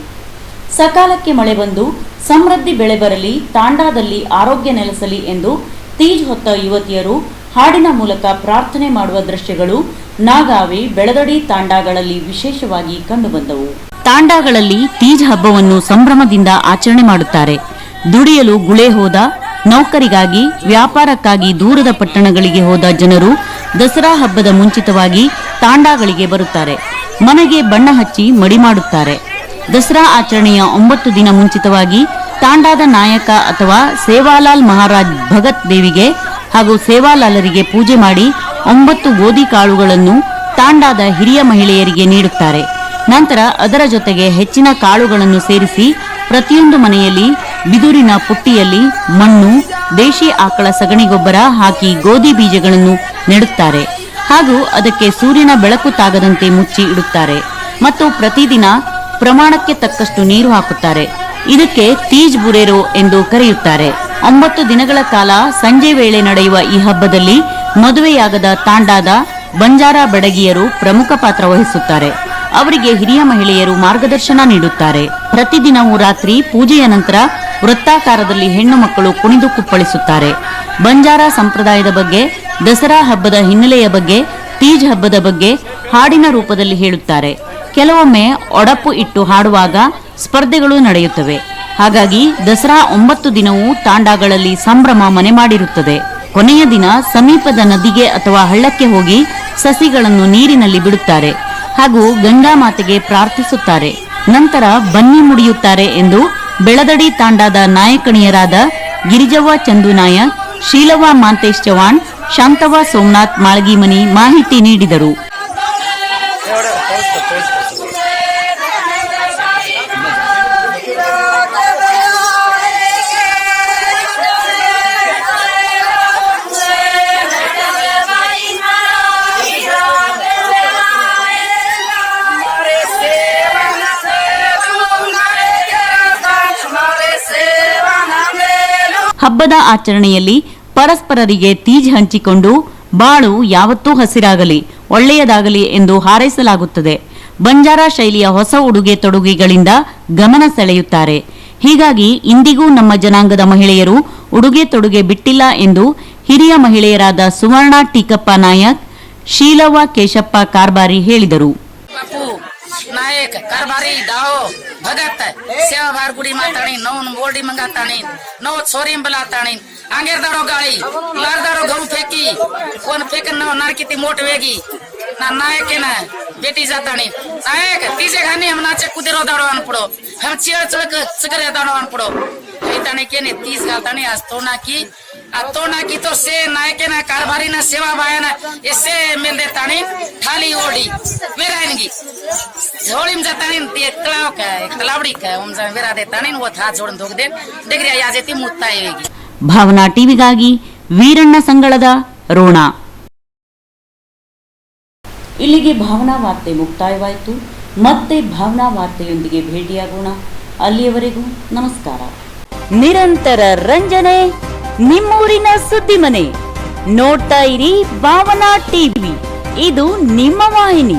ಸಕಾಲಕ್ಕೆ ಮಳೆ ಬಂದು ಸಮೃದ್ಧಿ ಬೆಳೆ ಬರಲಿ, ತಾಂಡಾದಲ್ಲಿ ಆರೋಗ್ಯ ನೆಲೆಸಲಿ ಎಂದು ತೀಜ್ ಹೊತ್ತ ಯುವತಿಯರು ಹಾಡಿನ ಮೂಲಕ ಪ್ರಾರ್ಥನೆ ಮಾಡುವ ದೃಶ್ಯಗಳು ನಾಗಾವಿ, ಬೆಳದಡಿ ತಾಂಡಾಗಳಲ್ಲಿ ವಿಶೇಷವಾಗಿ ಕಂಡುಬಂದವು. ತಾಂಡಾಗಳಲ್ಲಿ ತೀಜ್ ಹಬ್ಬವನ್ನು ಸಂಭ್ರಮದಿಂದ ಆಚರಣೆ ಮಾಡುತ್ತಾರೆ. ದುಡಿಯಲು ಗುಳೆ ಹೋದ, ನೌಕರಿಗಾಗಿ, ವ್ಯಾಪಾರಕ್ಕಾಗಿ ದೂರದ ಪಟ್ಟಣಗಳಿಗೆ ಹೋದ ಜನರು ದಸರಾ ಹಬ್ಬದ ಮುಂಚಿತವಾಗಿ ತಾಂಡಾಗಳಿಗೆ ಬರುತ್ತಾರೆ. ಮನೆಗೆ ಬಣ್ಣ ಹಚ್ಚಿ ಮಡಿ ಮಾಡುತ್ತಾರೆ. ದಸರಾ ಆಚರಣೆಯ 9 ದಿನ ಮುಂಚಿತವಾಗಿ ತಾಂಡಾದ ನಾಯಕ ಅಥವಾ ಸೇವಾಲಾಲ್ ಮಹಾರಾಜ್ ಭಗತ್ ದೇವಿಗೆ ಹಾಗೂ ಸೇವಾಲಾಲರಿಗೆ ಪೂಜೆ ಮಾಡಿ 9 ಗೋಧಿ ಕಾಳುಗಳನ್ನು ತಾಂಡಾದ ಹಿರಿಯ ಮಹಿಳೆಯರಿಗೆ ನೀಡುತ್ತಾರೆ. ನಂತರ ಅದರ ಜೊತೆಗೆ ಹೆಚ್ಚಿನ ಕಾಳುಗಳನ್ನು ಸೇರಿಸಿ ಪ್ರತಿಯೊಂದು ಮನೆಯಲ್ಲಿ ಬಿದುರಿನ ಪುಟ್ಟಿಯಲ್ಲಿ ಮಣ್ಣು, ದೇಶಿ ಆಕಳ ಸಗಣಿ ಗೊಬ್ಬರ ಹಾಕಿ ಗೋಧಿ ಬೀಜಗಳನ್ನು ನೆಡುತ್ತಾರೆ ಹಾಗೂ ಅದಕ್ಕೆ ಸೂರ್ಯನ ಬೆಳಕು ತಾಗದಂತೆ ಮುಚ್ಚಿ ಇಡುತ್ತಾರೆ ಮತ್ತು ಪ್ರತಿದಿನ ಪ್ರಮಾಣಕ್ಕೆ ತಕ್ಕಷ್ಟು ನೀರು ಹಾಕುತ್ತಾರೆ. ಇದಕ್ಕೆ ತೀಜ್ ಬುರೇರೋ ಎಂದು ಕರೆಯುತ್ತಾರೆ. 9 ದಿನಗಳ ಕಾಲ ಸಂಜೆ ವೇಳೆ ನಡೆಯುವ ಈ ಹಬ್ಬದಲ್ಲಿ ಮದುವೆಯಾಗದ ತಾಂಡಾದ ಬಂಜಾರ ಬಡಗಿಯರು ಪ್ರಮುಖ ಪಾತ್ರ ವಹಿಸುತ್ತಾರೆ. ಅವರಿಗೆ ಹಿರಿಯ ಮಹಿಳೆಯರು ಮಾರ್ಗದರ್ಶನ ನೀಡುತ್ತಾರೆ. ಪ್ರತಿದಿನವೂ ರಾತ್ರಿ ಪೂಜೆಯ ನಂತರ ವೃತ್ತಾಕಾರದಲ್ಲಿ ಹೆಣ್ಣು ಮಕ್ಕಳು ಕುಣಿದು ಕುಪ್ಪಳಿಸುತ್ತಾರೆ. ಬಂಜಾರ ಸಂಪ್ರದಾಯದ ಬಗ್ಗೆ, ದಸರಾ ಹಬ್ಬದ ಹಿನ್ನೆಲೆಯ ಬಗ್ಗೆ, ತೀಜ್ ಹಬ್ಬದ ಬಗ್ಗೆ ಹಾಡಿನ ರೂಪದಲ್ಲಿ ಹೇಳುತ್ತಾರೆ. ಕೆಲವೊಮ್ಮೆ ಒಡಪು ಇಟ್ಟು ಹಾಡುವಾಗ ಸ್ಪರ್ಧೆಗಳು ನಡೆಯುತ್ತವೆ. ಹಾಗಾಗಿ ದಸರಾ 9 ದಿನವೂ ತಾಂಡಾಗಳಲ್ಲಿ ಸಂಭ್ರಮ ಮನೆ ಮಾಡಿರುತ್ತದೆ. ಕೊನೆಯ ದಿನ ಸಮೀಪದ ನದಿಗೆ ಅಥವಾ ಹಳ್ಳಕ್ಕೆ ಹೋಗಿ ಸಸಿಗಳನ್ನು ನೀರಿನಲ್ಲಿ ಬಿಡುತ್ತಾರೆ ಹಾಗೂ ಗಂಗಾ ಮಾತೆಗೆ ಪ್ರಾರ್ಥಿಸುತ್ತಾರೆ. ನಂತರ ಬನ್ನಿ ಮುಡಿಯುತ್ತಾರೆ ಎಂದು ಬೆಳದಡಿ ತಾಂಡಾದ ನಾಯಕಣಿಯರಾದ ಗಿರಿಜವ್ವ ಚಂದು ನಾಯಕ್, ಶೀಲವ್ವ ಮಾಂತೇಶ್ ಚವಾಣ್, ಶಾಂತವ್ವ ಸೋಮನಾಥ್ ಮಾಳ್ಗಿಮನಿ ಮಾಹಿತಿ ನೀಡಿದರು. ಹಬ್ಬದ ಆಚರಣೆಯಲ್ಲಿ ಪರಸ್ಪರರಿಗೆ ತೀಜ್ ಹಂಚಿಕೊಂಡು ಬಾಳು ಯಾವತ್ತೂ ಹಸಿರಾಗಲಿ, ಒಳ್ಳೆಯದಾಗಲಿ ಎಂದು ಹಾರೈಸಲಾಗುತ್ತದೆ. ಬಂಜಾರ ಶೈಲಿಯ ಹೊಸ ಉಡುಗೆ ತೊಡುಗೆಗಳಿಂದ ಗಮನ ಸೆಳೆಯುತ್ತಾರೆ. ಹೀಗಾಗಿ ಇಂದಿಗೂ ನಮ್ಮ ಜನಾಂಗದ ಮಹಿಳೆಯರು ಉಡುಗೆ ತೊಡುಗೆ ಬಿಟ್ಟಿಲ್ಲ ಎಂದು ಹಿರಿಯ ಮಹಿಳೆಯರಾದ ಸುವರ್ಣ ಟೀಕಪ್ಪ ನಾಯಕ್, ಶೀಲವ್ವ ಕೇಶಪ್ಪ ಕಾರ್ಬಾರಿ ಹೇಳಿದರು. ನಾಯಕ್ ಕಾರ್ಬಾರಿ ಡಾಹೋ ಭಗತ್ ಸೇವಾ ಬಾರ್ಗುಡಿ ಮಾತಾಡಿ ನೌನ್ ಬೋಲ್ಡಿ ಮಂಗಾತಾಣಿ ನೌ ಸೋರಿಂ ಬಲಾತಾಣಿ अंगेर दाड़ो गाड़ी लार दाड़ो घरू फेंकी कोन फेंकन नारकी ती मोट वेगी ना नायक है ना बेटी जाता नहीं नायक तीजे घानी हम नाचे कुदेरो दाड़ो अन पड़ो हम चिड़ चलक सगरे दाड़ो अन पड़ो इतने के ने 30 गाता नहीं आज तो ना की तो से नायक ना कारभारी ना सेवा भाया ना इससे मिल देता नहीं थाली ओडी मेरा इनकी झोली में जाता नहीं तलावड़ी का हम जा मेरा देता नहीं वो था जोड़ धोक दे डिग्री आ जाती मुत्ता आएगी ಭಾವನಾ ಟಿವಿಗಾಗಿ ವೀರಣ್ಣ ಸಂಗಳದ ರೋಣ. ಇಲ್ಲಿಗೆ ಭಾವನಾ ವಾರ್ತೆ ಮುಕ್ತಾಯವಾಯಿತು. ಮತ್ತೆ ಭಾವನಾ ವಾರ್ತೆಯೊಂದಿಗೆ ಭೇಟಿಯಾಗೋಣ. ಅಲ್ಲಿಯವರೆಗೂ ನಮಸ್ಕಾರ. ನಿರಂತರ ರಂಜನೆ ನಿಮ್ಮೂರಿನ ಸುದ್ದಿ ಮನೆ. ನೋಡ್ತಾ ಇರಿ ಭಾವನಾ ಟಿವಿ, ಇದು ನಿಮ್ಮ ವಾಹಿನಿ.